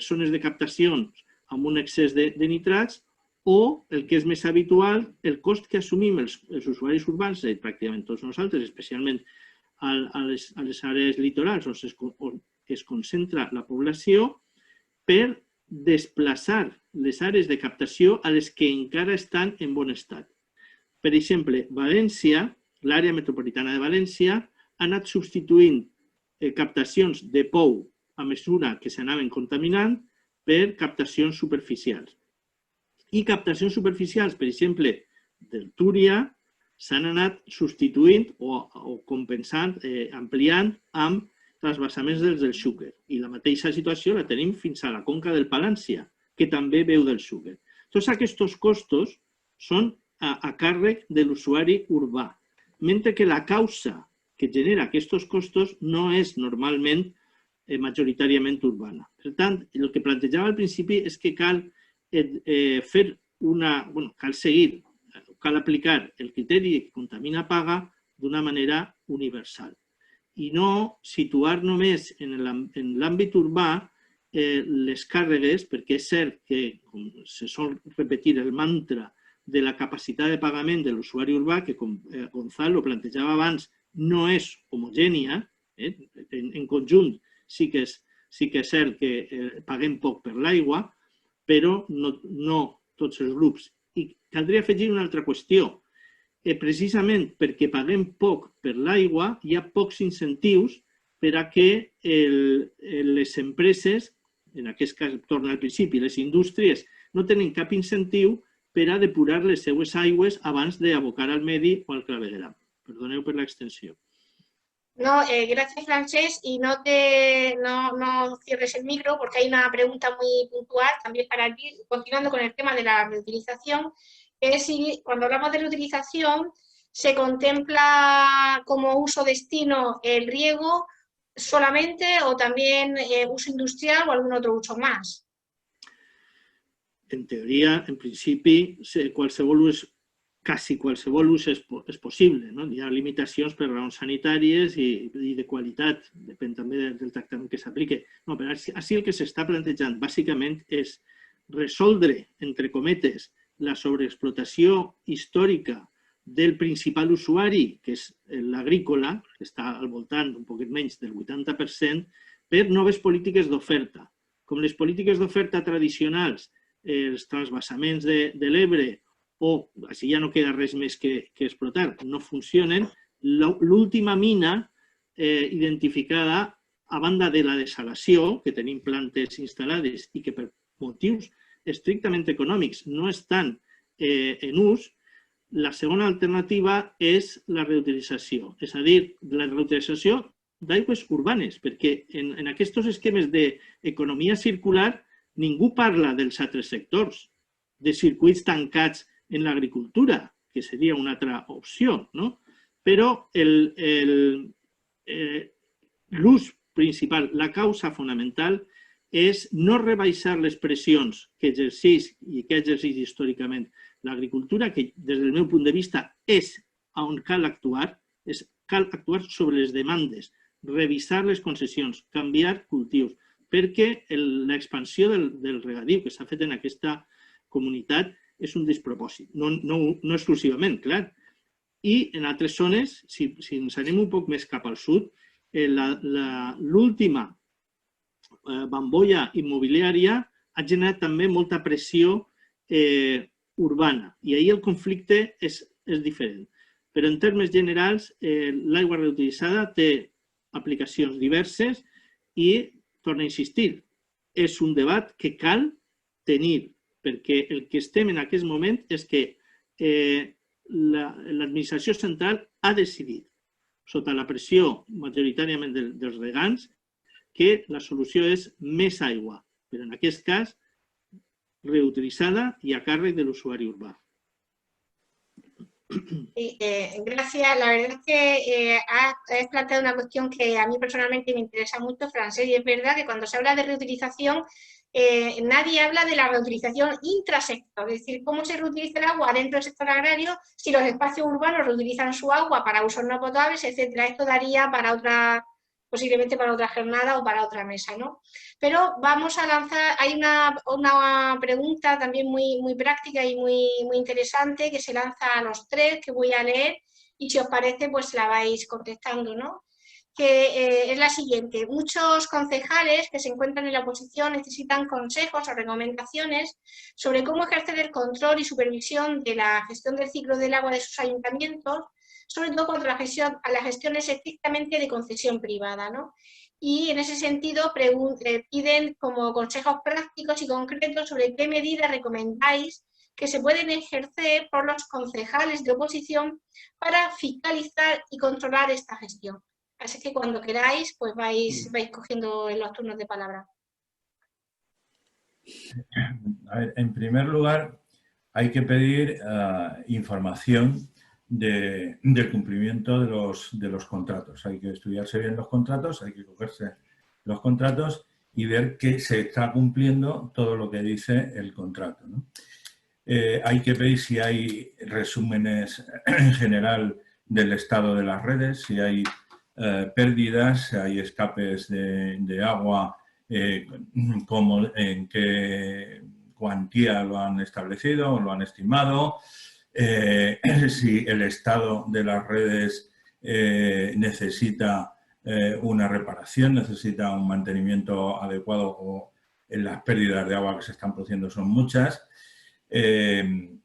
zones de captacions amb un excés de nitrats, o, el que és més habitual, el cost que assumim els usuaris urbans, pràcticament tots nosaltres, especialment a les àrees litorals on es concentra la població, per desplaçar les àrees de captació a les que encara estan en bon estat. Per exemple, València l'àrea metropolitana de València ha anat substituint captacions de pou a mesura que s'anaven contaminant per captacions superficials. I captacions superficials, per exemple, del Túria, s'han anat substituint o compensant, ampliant amb transvasaments dels del Xúquer. I la mateixa situació la tenim fins a la conca del Palància, que també veu del Xúquer. Tots aquests costos són a càrrec de l'usuari urbà, mentre que la causa que genera aquests costos no és normalment majoritàriament urbana. Per tant, el que plantejava al principi és que cal cal seguir, cal aplicar el criteri que contamina paga d'una manera universal i no situar només en l'àmbit urbà les càrregues, perquè és cert que, com se sol repetir el mantra de la capacitat de pagament de l'usuari urbà, que com Gonzalo plantejava abans, no és homogènia, en conjunt sí que és cert que paguem poc per l'aigua, però no tots els grups. I caldria afegir una altra qüestió. Precisament perquè paguem poc per l'aigua, hi ha pocs incentius per a que les empreses, en aquest cas torna al principi, les indústries, no tenen cap incentiu per a depurar les seues aigües abans d'abocar al medi o al clavegueram. Perdoneu per l'extensió. No, gracias, Francesc, y no cierres el micro porque hay una pregunta muy puntual también para ti, continuando con el tema de la reutilización, que es si cuando hablamos de reutilización se contempla como uso-destino el riego solamente o también uso industrial o algún otro uso más. En teoria, en principi, quasi qualsevol ús és possible. Hi ha limitacions per raons sanitàries i de qualitat, depèn també del tractament que s'apliqui. Però així el que s'està plantejant bàsicament és resoldre, entre cometes, la sobreexplotació històrica del principal usuari, que és l'agrícola, que està al voltant d'un poquet menys del 80%, per noves polítiques d'oferta. Com les polítiques d'oferta tradicionals, els transvasaments de l'Ebre, o així ja no queda res més que explotar, no funcionen, l'última mina identificada, a banda de la dessalació, que tenim plantes instal·lades i que per motius estrictament econòmics no estan en ús, la segona alternativa és la reutilització, és a dir, la reutilització d'aigües urbanes, perquè en aquests esquemes d'economia circular ningú parla dels altres sectors, de circuits tancats en l'agricultura, que seria una altra opció, però l'ús principal, la causa fonamental, és no rebaixar les pressions que exerceix i que ha exercit històricament l'agricultura, que des del meu punt de vista és on cal actuar sobre les demandes, revisar les concessions, canviar cultius, perquè l'expansió del regadiu que s'ha fet en aquesta comunitat és un despropòsit, no exclusivament, clar. I en altres zones, si ens anem un poc més cap al sud, l'última bombolla immobiliària ha generat també molta pressió urbana i ahir el conflicte és diferent. Però en termes generals, l'aigua reutilitzada té aplicacions diverses i, torno a insistir, és un debat que cal tenir, perquè el que estem en aquest moment és que l'administració central ha decidit, sota la pressió majoritàriament dels regants, que la solució és més aigua, però en aquest cas reutilitzada y a càrrec del usuario urbano. Sí, gracias. La verdad es que has planteado una cuestión que a mí personalmente me interesa mucho, Francesc, y es verdad que cuando se habla de reutilización, nadie habla de la reutilización intrasector, es decir, cómo se reutiliza el agua dentro del sector agrario, si los espacios urbanos reutilizan su agua para usos no potables, etcétera. Esto daría para otra, posiblemente para otra jornada o para otra mesa, ¿no? Pero vamos a lanzar, hay una pregunta también muy práctica y muy interesante que se lanza a los tres, que voy a leer, y si os parece, pues la vais contestando, ¿no? que es la siguiente. Muchos concejales que se encuentran en la oposición necesitan consejos o recomendaciones sobre cómo ejercer el control y supervisión de la gestión del ciclo del agua de sus ayuntamientos, sobre todo cuando la gestión es estrictamente de concesión privada, ¿no? Y en ese sentido piden como consejos prácticos y concretos sobre qué medidas recomendáis que se pueden ejercer por los concejales de oposición para fiscalizar y controlar esta gestión. Así que cuando queráis, pues vais cogiendo los turnos de palabra. A ver, en primer lugar, hay que pedir información del cumplimiento de los contratos. Hay que estudiarse bien los contratos, hay que cogerse los contratos y ver que se está cumpliendo todo lo que dice el contrato, ¿no? Hay que pedir si hay resúmenes en general del estado de las redes, si hay pérdidas, si hay escapes de agua, en qué cuantía lo han establecido o lo han estimado, si el estado de las redes necesita una reparación, necesita un mantenimiento adecuado o las pérdidas de agua que se están produciendo son muchas. El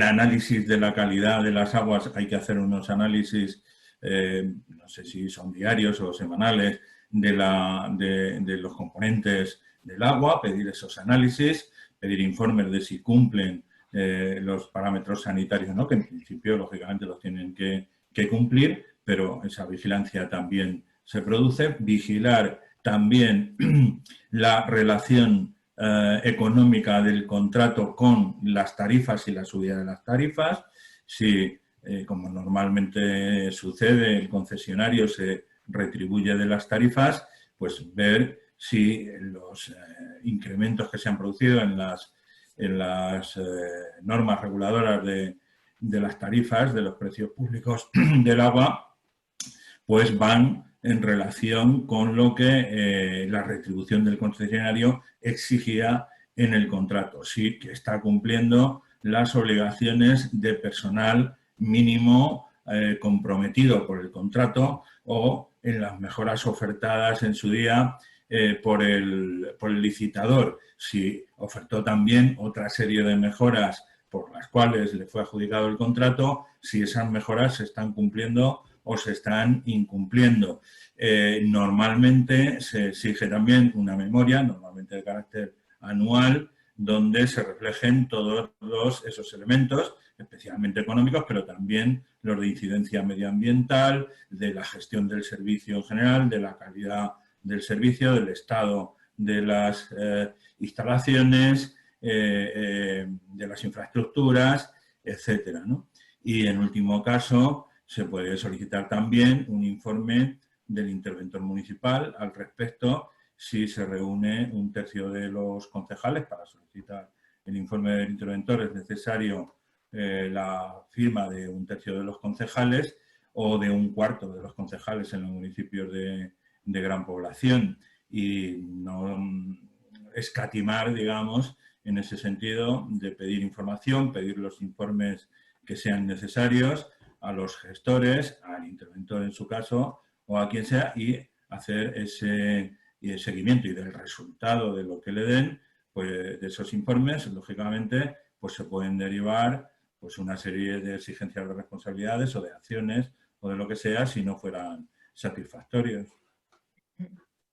análisis de la calidad de las aguas, hay que hacer unos análisis, no sé si son diarios o semanales, de los componentes del agua, pedir esos análisis, pedir informes de si cumplen los parámetros sanitarios, ¿no? Que en principio, lógicamente, los tienen que cumplir, pero esa vigilancia también se produce. Vigilar también la relación económica del contrato con las tarifas y la subida de las tarifas. Si, como normalmente sucede, el concesionario se retribuye de las tarifas, pues ver si los incrementos que se han producido en las normas reguladoras de las tarifas, de los precios públicos del agua, pues van en relación con lo que la retribución del concesionario exigía en el contrato. Sí que está cumpliendo las obligaciones de personal mínimo comprometido por el contrato o en las mejoras ofertadas en su día por el licitador. Si ofertó también otra serie de mejoras por las cuales le fue adjudicado el contrato, si esas mejoras se están cumpliendo o se están incumpliendo. Normalmente se exige también una memoria, normalmente de carácter anual, donde se reflejen todos esos elementos, especialmente económicos, pero también los de incidencia medioambiental, de la gestión del servicio en general, de la calidad del servicio, del estado de las instalaciones, de las infraestructuras, etcétera, ¿no? Y en último caso, se puede solicitar también un informe del interventor municipal al respecto si se reúne un tercio de los concejales para solicitar el informe del interventor. Es necesario la firma de un tercio de los concejales o de un cuarto de los concejales en los municipios de gran población y no escatimar, digamos, en ese sentido de pedir información, pedir los informes que sean necesarios a los gestores, al interventor en su caso, o a quien sea, y hacer ese seguimiento y del resultado de lo que le den, pues de esos informes, lógicamente, pues se pueden derivar pues una serie de exigencias de responsabilidades o de acciones o de lo que sea si no fueran satisfactorios.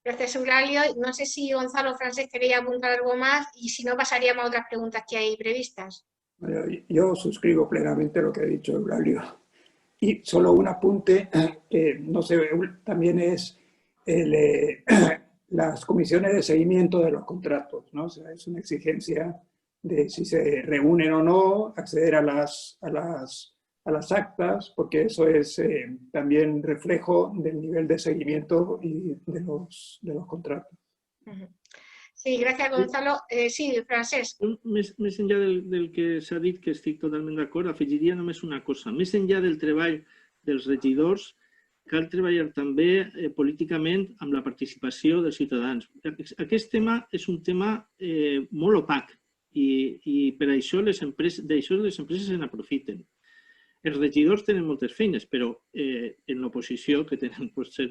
Gracias, Eulabio. No sé si Gonzalo o Francesc quería apuntar algo más y si no pasaríamos a otras preguntas que hay previstas. Yo suscribo plenamente lo que ha dicho Eulabio. Y solo un apunte, que no sé, también es las comisiones de seguimiento de los contratos, ¿no? O sea, es una exigencia de si se reúnen o no, acceder a las actas, porque eso es también reflejo del nivel de seguimiento y de los contratos. Sí, gracias, Gonzalo. Sí, Francesc. Més enllà del que s'ha dit, que estic totalment d'acord, afegiria només una cosa. Més enllà del treball dels regidors, cal treballar també políticament amb la participació dels ciutadans. Aquest tema és un tema molt opac i per això les empreses se n'aprofiten. Els regidors tenen moltes feines, però en l'oposició, que tenen potser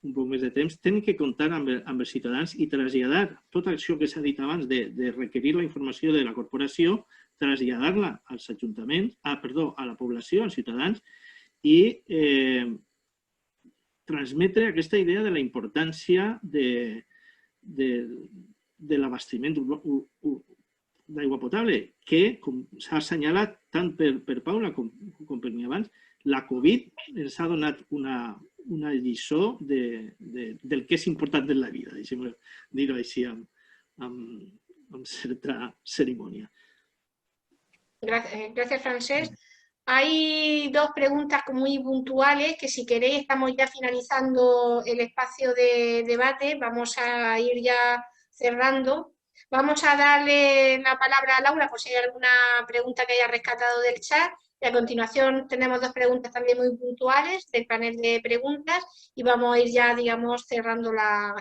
un poc més de temps, tenen que comptar amb els ciutadans i traslladar tota això que s'ha dit abans de requerir la informació de la corporació, traslladar-la als ajuntaments, a la població, als ciutadans, i transmetre aquesta idea de la importància de l'abastiment d'aigua potable, que, com s'ha assenyalat tant per Paula com per mi abans, la Covid ens ha donat una lliçó del que és important en la vida, deixem dir-ho així amb certa cerimònia. Gracias, Francesc. Hay dos preguntas muy puntuales que, si queréis, estamos ya finalizando el espacio de debate. Vamos a ir ya cerrando. Vamos a darle la palabra a Laura por si hay alguna pregunta que haya rescatado del chat. Y a continuación tenemos dos preguntas también muy puntuales del panel de preguntas y vamos a ir ya, digamos, cerrando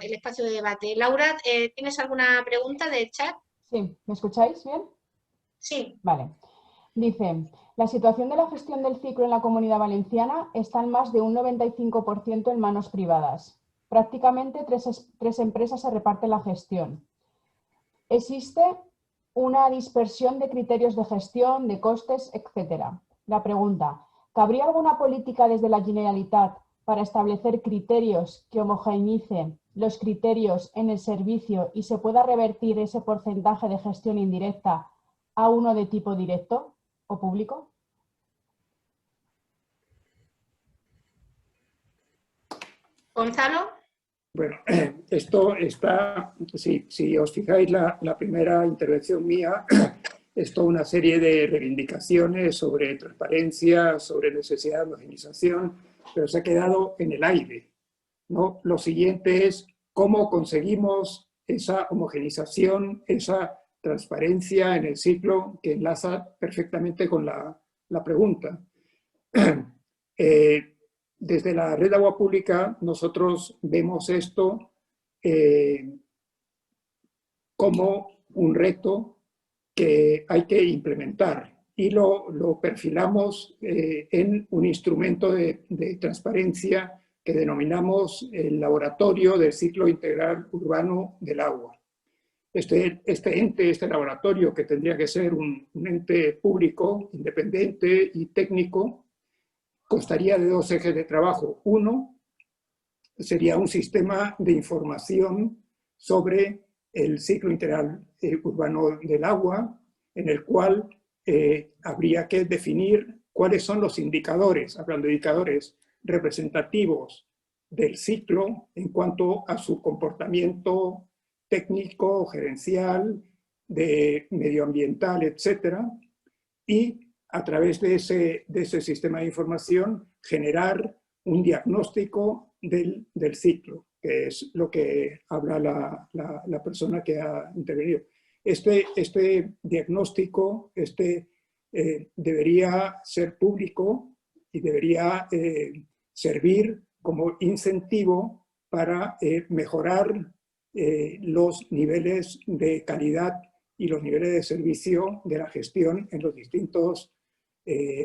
el espacio de debate. Laura, ¿tienes alguna pregunta del chat? Sí, ¿me escucháis bien? Sí. Vale. Dice, la situación de la gestión del ciclo en la Comunidad Valenciana está en más de un 95% en manos privadas. Prácticamente tres empresas se reparten la gestión. Existe una dispersión de criterios de gestión, de costes, etc. La pregunta, ¿cabría alguna política desde la Generalitat para establecer criterios que homogeneicen los criterios en el servicio y se pueda revertir ese porcentaje de gestión indirecta a uno de tipo directo o público? Gonzalo. Bueno, esto está, si os fijáis, la primera intervención mía es toda una serie de reivindicaciones sobre transparencia, sobre necesidad de homogenización, pero se ha quedado en el aire, ¿no? Lo siguiente es cómo conseguimos esa homogenización, esa transparencia en el ciclo, que enlaza perfectamente con la pregunta. Desde la Red de Agua Pública nosotros vemos esto como un reto que hay que implementar y lo perfilamos en un instrumento de transparencia que denominamos el Laboratorio del Ciclo Integral Urbano del Agua. Este ente, este laboratorio, que tendría que ser un ente público, independiente y técnico, constaría de dos ejes de trabajo. Uno sería un sistema de información sobre el ciclo integral urbano del agua, en el cual habría que definir cuáles son los indicadores, hablando de indicadores representativos del ciclo en cuanto a su comportamiento técnico, gerencial, de medioambiental, etcétera, y a través de ese sistema de información generar un diagnóstico del ciclo, que es lo que habla la persona que ha intervenido. Este diagnóstico debería ser público y debería servir como incentivo para mejorar los niveles de calidad y los niveles de servicio de la gestión en los distintos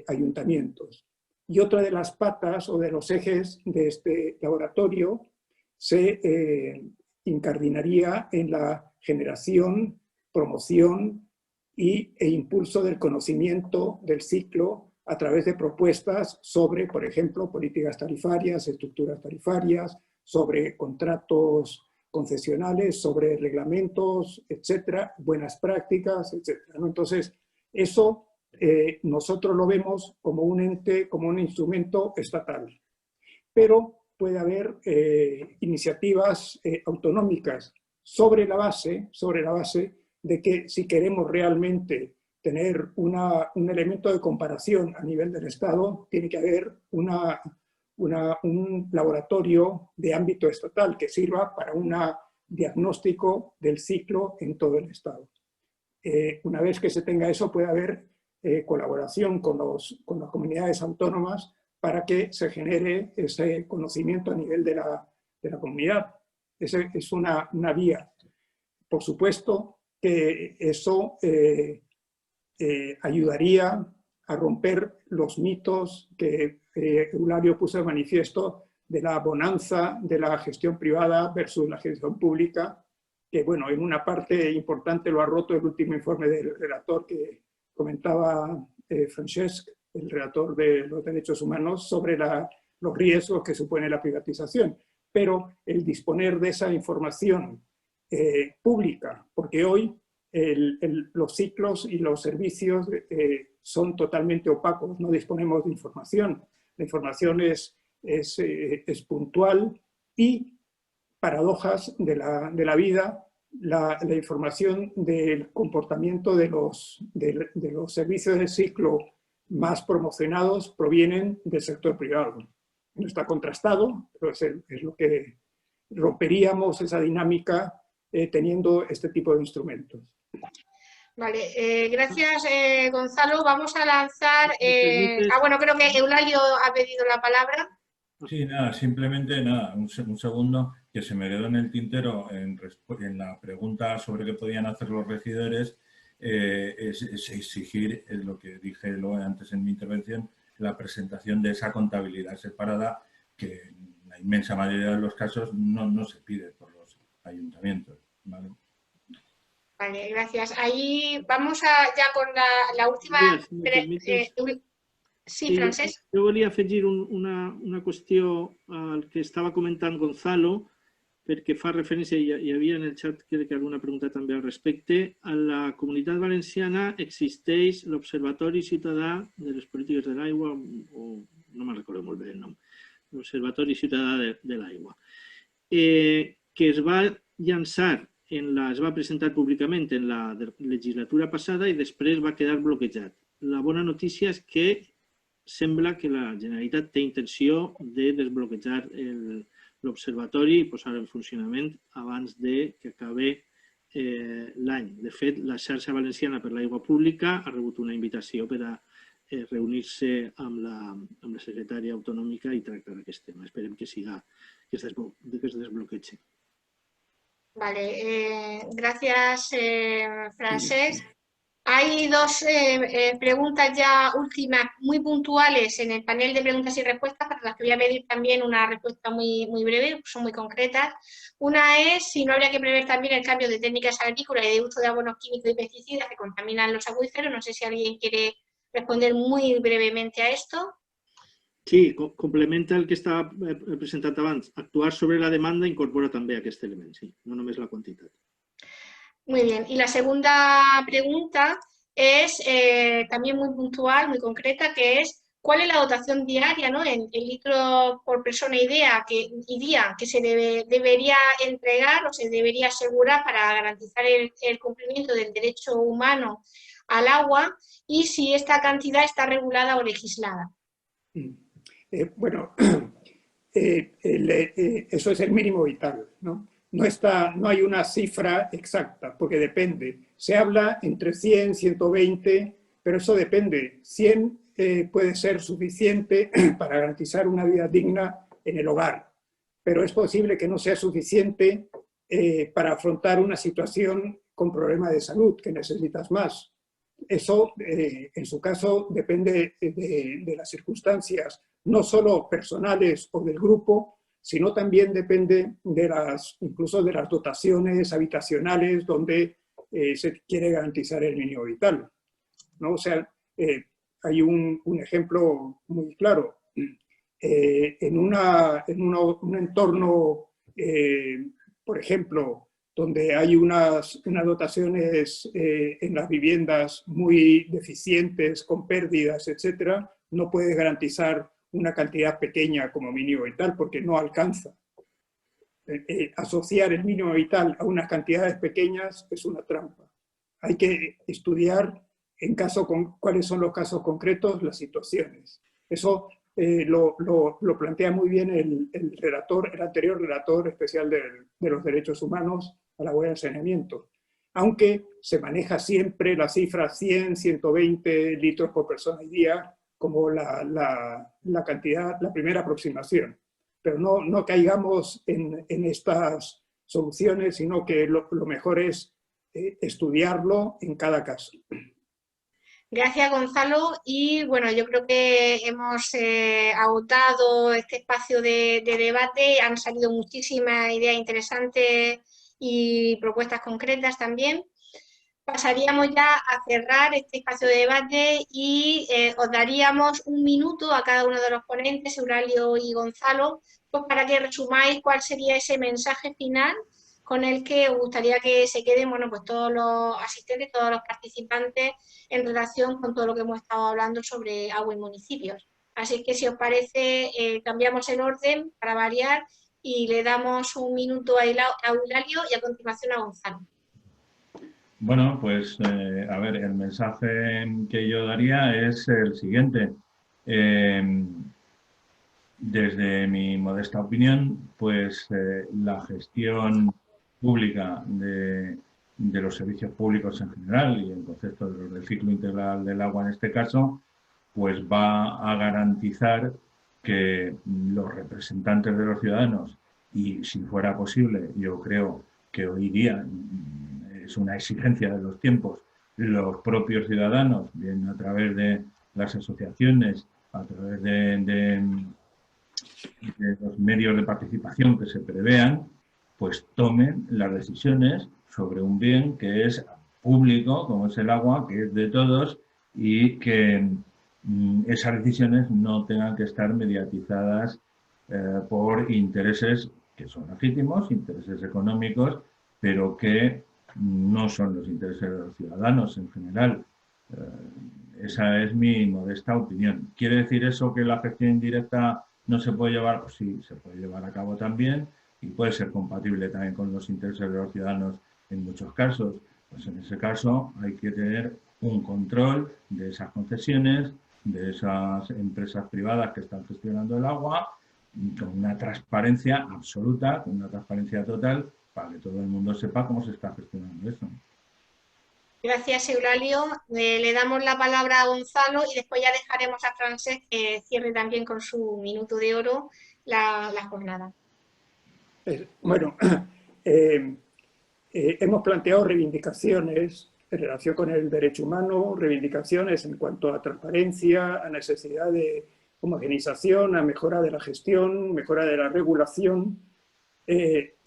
ayuntamientos. Y otra de las patas o de los ejes de este laboratorio se incardinaría en la generación, promoción e impulso del conocimiento del ciclo a través de propuestas sobre, por ejemplo, políticas tarifarias, estructuras tarifarias, sobre contratos concesionales, sobre reglamentos, etcétera, buenas prácticas, etcétera, ¿no? Entonces, eso nosotros lo vemos como un ente, como un instrumento estatal. Pero puede haber iniciativas autonómicas sobre la base de que si queremos realmente tener un elemento de comparación a nivel del Estado, tiene que haber un laboratorio de ámbito estatal que sirva para un diagnóstico del ciclo en todo el Estado. Una vez que se tenga eso, puede haber colaboración con las comunidades autónomas para que se genere ese conocimiento a nivel de la comunidad. Esa es una vía. Por supuesto que eso ayudaría a romper los mitos que Eulario puso de manifiesto de la bonanza de la gestión privada versus la gestión pública, que bueno, en una parte importante lo ha roto el último informe del relator que comentaba Francesc, el relator de los derechos humanos, sobre los riesgos que supone la privatización. Pero el disponer de esa información pública, porque hoy los ciclos y los servicios son totalmente opacos, no disponemos de información. La información es puntual y paradojas de la vida, la información del comportamiento de los servicios de ciclo más promocionados provienen del sector privado. No está contrastado, pero es lo que romperíamos esa dinámica teniendo este tipo de instrumentos. Vale, gracias Gonzalo. Vamos a lanzar... bueno, creo que Eulario ha pedido la palabra. Sí, nada, simplemente nada, un segundo que se me quedó en el tintero en la pregunta sobre qué podían hacer los regidores, es exigir lo que dije antes en mi intervención, la presentación de esa contabilidad separada que en la inmensa mayoría de los casos no se pide por los ayuntamientos, ¿vale? Vale, gracias. Ahí vamos ya con la última... Sí, Francesc. Jo volia afegir una qüestió al que estava comentant Gonzalo, perquè fa referència, hi havia en el xat crec que alguna pregunta també al respecte. A la Comunitat Valenciana existeix l'Observatori Ciutadà de les Polítiques de l'Aigua, o no me'n recordo molt bé el nom, l'Observatori Ciutadà de l'Aigua, que es va llançar, es va presentar públicament en la legislatura passada i després va quedar bloquejat. La bona notícia és que sembla que la Generalitat té intenció de desbloquejar l'observatori i posar-lo en funcionament abans que acabi l'any. De fet, la xarxa valenciana per l'aigua pública ha rebut una invitació per a reunir-se amb la secretària autonòmica i tractar aquest tema. Esperem que es desbloqueje. Vale, gracias Francesc. Hay dos preguntas ya últimas, muy puntuales en el panel de preguntas y respuestas, para las que voy a pedir también una respuesta muy breve, son muy concretas. Una es si no habría que prever también el cambio de técnicas agrícolas y de uso de abonos químicos y pesticidas que contaminan los acuíferos. No sé si alguien quiere responder muy brevemente a esto. Sí, complementa el que estava presentat abans. Actuar sobre la demanda incorpora també aquest element, sí, no només la quantitat. Muy bien. Y la segunda pregunta es también muy puntual, muy concreta, que es ¿cuál es la dotación diaria, ¿no? en litros por persona y día que se debería entregar o se debería asegurar para garantizar el cumplimiento del derecho humano al agua y si esta cantidad está regulada o legislada? Bueno, eso es el mínimo vital, ¿no? No hay una cifra exacta, porque depende. Se habla entre 100, 120, pero eso depende. 100 puede ser suficiente para garantizar una vida digna en el hogar, pero es posible que no sea suficiente para afrontar una situación con problemas de salud, que necesitas más. Eso, en su caso, depende de las circunstancias, no solo personales o del grupo, sino también depende incluso de las dotaciones habitacionales donde se quiere garantizar el mínimo vital, ¿no? O sea, hay un ejemplo muy claro. En un entorno, por ejemplo, donde hay unas dotaciones en las viviendas muy deficientes, con pérdidas, etcétera, no puede garantizar una cantidad pequeña como mínimo vital porque no alcanza. Asociar el mínimo vital a unas cantidades pequeñas es una trampa. Hay que estudiar cuáles son los casos concretos, las situaciones. Eso lo plantea muy bien el anterior relator especial de los derechos humanos a la huella de saneamiento. Aunque se maneja siempre la cifra 100, 120 litros por persona y día, como la cantidad, la primera aproximación. Pero no caigamos en estas soluciones, sino que lo mejor es estudiarlo en cada caso. Gracias, Gonzalo. Y bueno, yo creo que hemos agotado este espacio de debate. Han salido muchísimas ideas interesantes y propuestas concretas también. Pasaríamos ya a cerrar este espacio de debate y os daríamos un minuto a cada uno de los ponentes, Eulálio y Gonzalo, pues para que resumáis cuál sería ese mensaje final con el que os gustaría que se queden, bueno, pues todos los asistentes, todos los participantes en relación con todo lo que hemos estado hablando sobre agua y municipios. Así que si os parece, cambiamos el orden para variar y le damos un minuto a Eulálio y a continuación a Gonzalo. Bueno, pues a ver, el mensaje que yo daría es el siguiente. Desde mi modesta opinión, pues la gestión pública de los servicios públicos en general y en concepto de los del ciclo integral del agua en este caso, pues va a garantizar que los representantes de los ciudadanos, y si fuera posible, yo creo que hoy día es una exigencia de los tiempos, los propios ciudadanos, bien a través de las asociaciones, a través de los medios de participación que se prevean, pues tomen las decisiones sobre un bien que es público, como es el agua, que es de todos, y que esas decisiones no tengan que estar mediatizadas por intereses que son legítimos, intereses económicos, pero que no son los intereses de los ciudadanos en general. Esa es mi modesta opinión. ¿Quiere decir eso que la gestión indirecta no se puede llevar? Pues sí, se puede llevar a cabo también y puede ser compatible también con los intereses de los ciudadanos en muchos casos. Pues en ese caso hay que tener un control de esas concesiones, de esas empresas privadas que están gestionando el agua, con una transparencia absoluta, con una transparencia total, para que todo el mundo sepa cómo se está gestionando eso. Gracias, Eulálio. Le damos la palabra a Gonzalo y después ya dejaremos a Francesc que cierre también con su minuto de oro la jornada. Bueno, hemos planteado reivindicaciones en relación con el derecho humano, reivindicaciones en cuanto a transparencia, a necesidad de homogeneización, a mejora de la gestión, mejora de la regulación.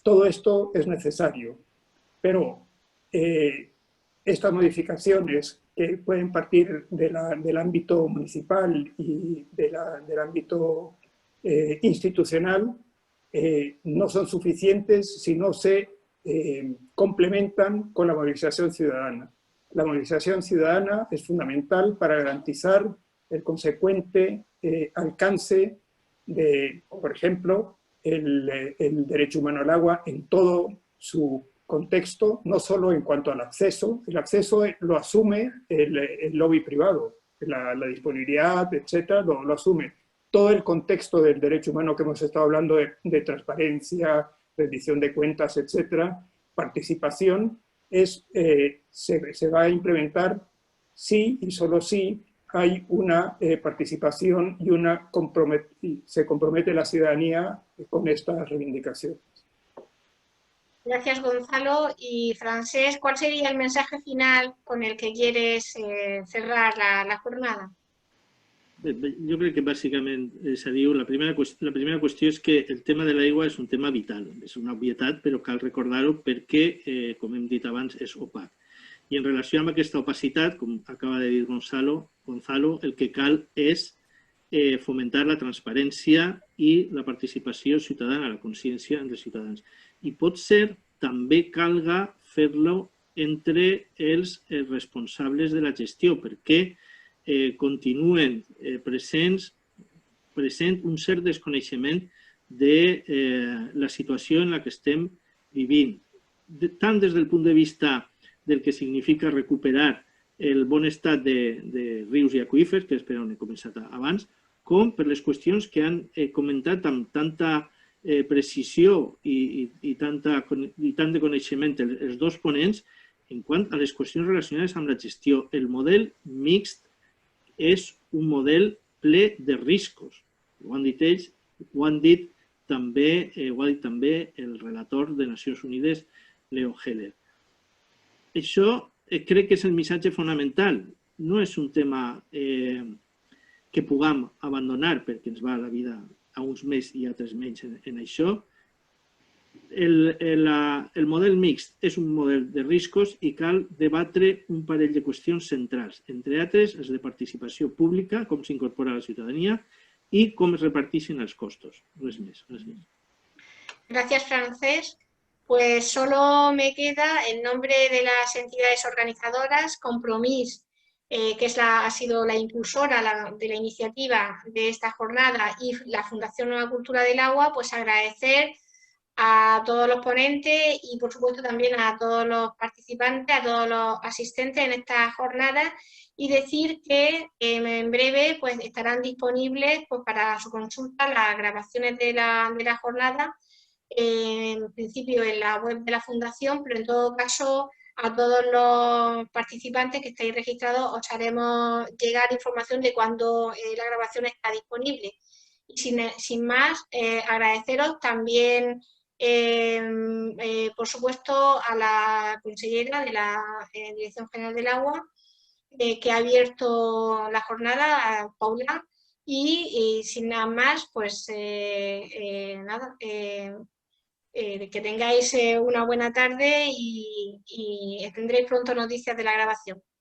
Todo esto es necesario, pero estas modificaciones que pueden partir del ámbito municipal y del ámbito institucional no son suficientes si no se complementan con la movilización ciudadana. La movilización ciudadana es fundamental para garantizar el consecuente alcance de, por ejemplo, el derecho humano al agua en todo su contexto, no solo en cuanto al acceso. El acceso lo asume el lobby privado, la disponibilidad, etcétera, lo asume. Todo el contexto del derecho humano que hemos estado hablando de transparencia, rendición de cuentas, etcétera, participación, se va a implementar si y solo si hay una participación y se compromete la ciudadanía con estas reivindicaciones. Gracias, Gonzalo. Y Francesc, ¿cuál sería el mensaje final con el que quieres cerrar la jornada? Jo crec que bàsicament s'ha dit, la primera qüestió és que el tema de l'aigua és un tema vital, és una obvietat, però cal recordar-ho perquè, com hem dit abans, és opac. I en relació amb aquesta opacitat, com acaba de dir Gonzalo, el que cal és fomentar la transparència i la participació ciutadana, la consciència dels ciutadans. I potser també calga fer-lo entre els responsables de la gestió, perquè continuen present un cert desconeixement de la situació en la que estem vivint, tant des del punt de vista del que significa recuperar el bon estat de rius i aqüífers, que és per on he començat abans, com per les qüestions que han comentat amb tanta precisió i tant de coneixement els dos ponents en quant a les qüestions relacionades amb la gestió. El model mixt és un model ple de riscos. Ho han dit ells, ho ha dit també el relator de Nacions Unides, Leo Heller. Això crec que és el missatge fonamental. no és un tema que puguem abandonar perquè ens va la vida a uns més i a altres menys en això. El model mixt és un model de riscos i cal debatre un parell de qüestions centrals, entre altres els de participació pública, com s'incorpora a la ciutadania i com es reparteixen els costos. Res més. Gracias, Francesc. Pues solo me queda, en nombre de las entidades organizadoras, Compromís, que ha sido la impulsora de la iniciativa de esta jornada, y la Fundación Nueva Cultura del Agua, pues agradecer a todos los ponentes y, por supuesto, también a todos los participantes, a todos los asistentes en esta jornada, y decir que en breve pues, estarán disponibles pues, para su consulta las grabaciones de la jornada, en principio en la web de la Fundación, pero en todo caso a todos los participantes que estáis registrados os haremos llegar información de cuándo la grabación está disponible. Y sin más, agradeceros también, por supuesto, a la consellera de la Dirección General del Agua, que ha abierto la jornada, a Paula, y sin nada más, pues nada, que tengáis una buena tarde y tendréis pronto noticias de la grabación.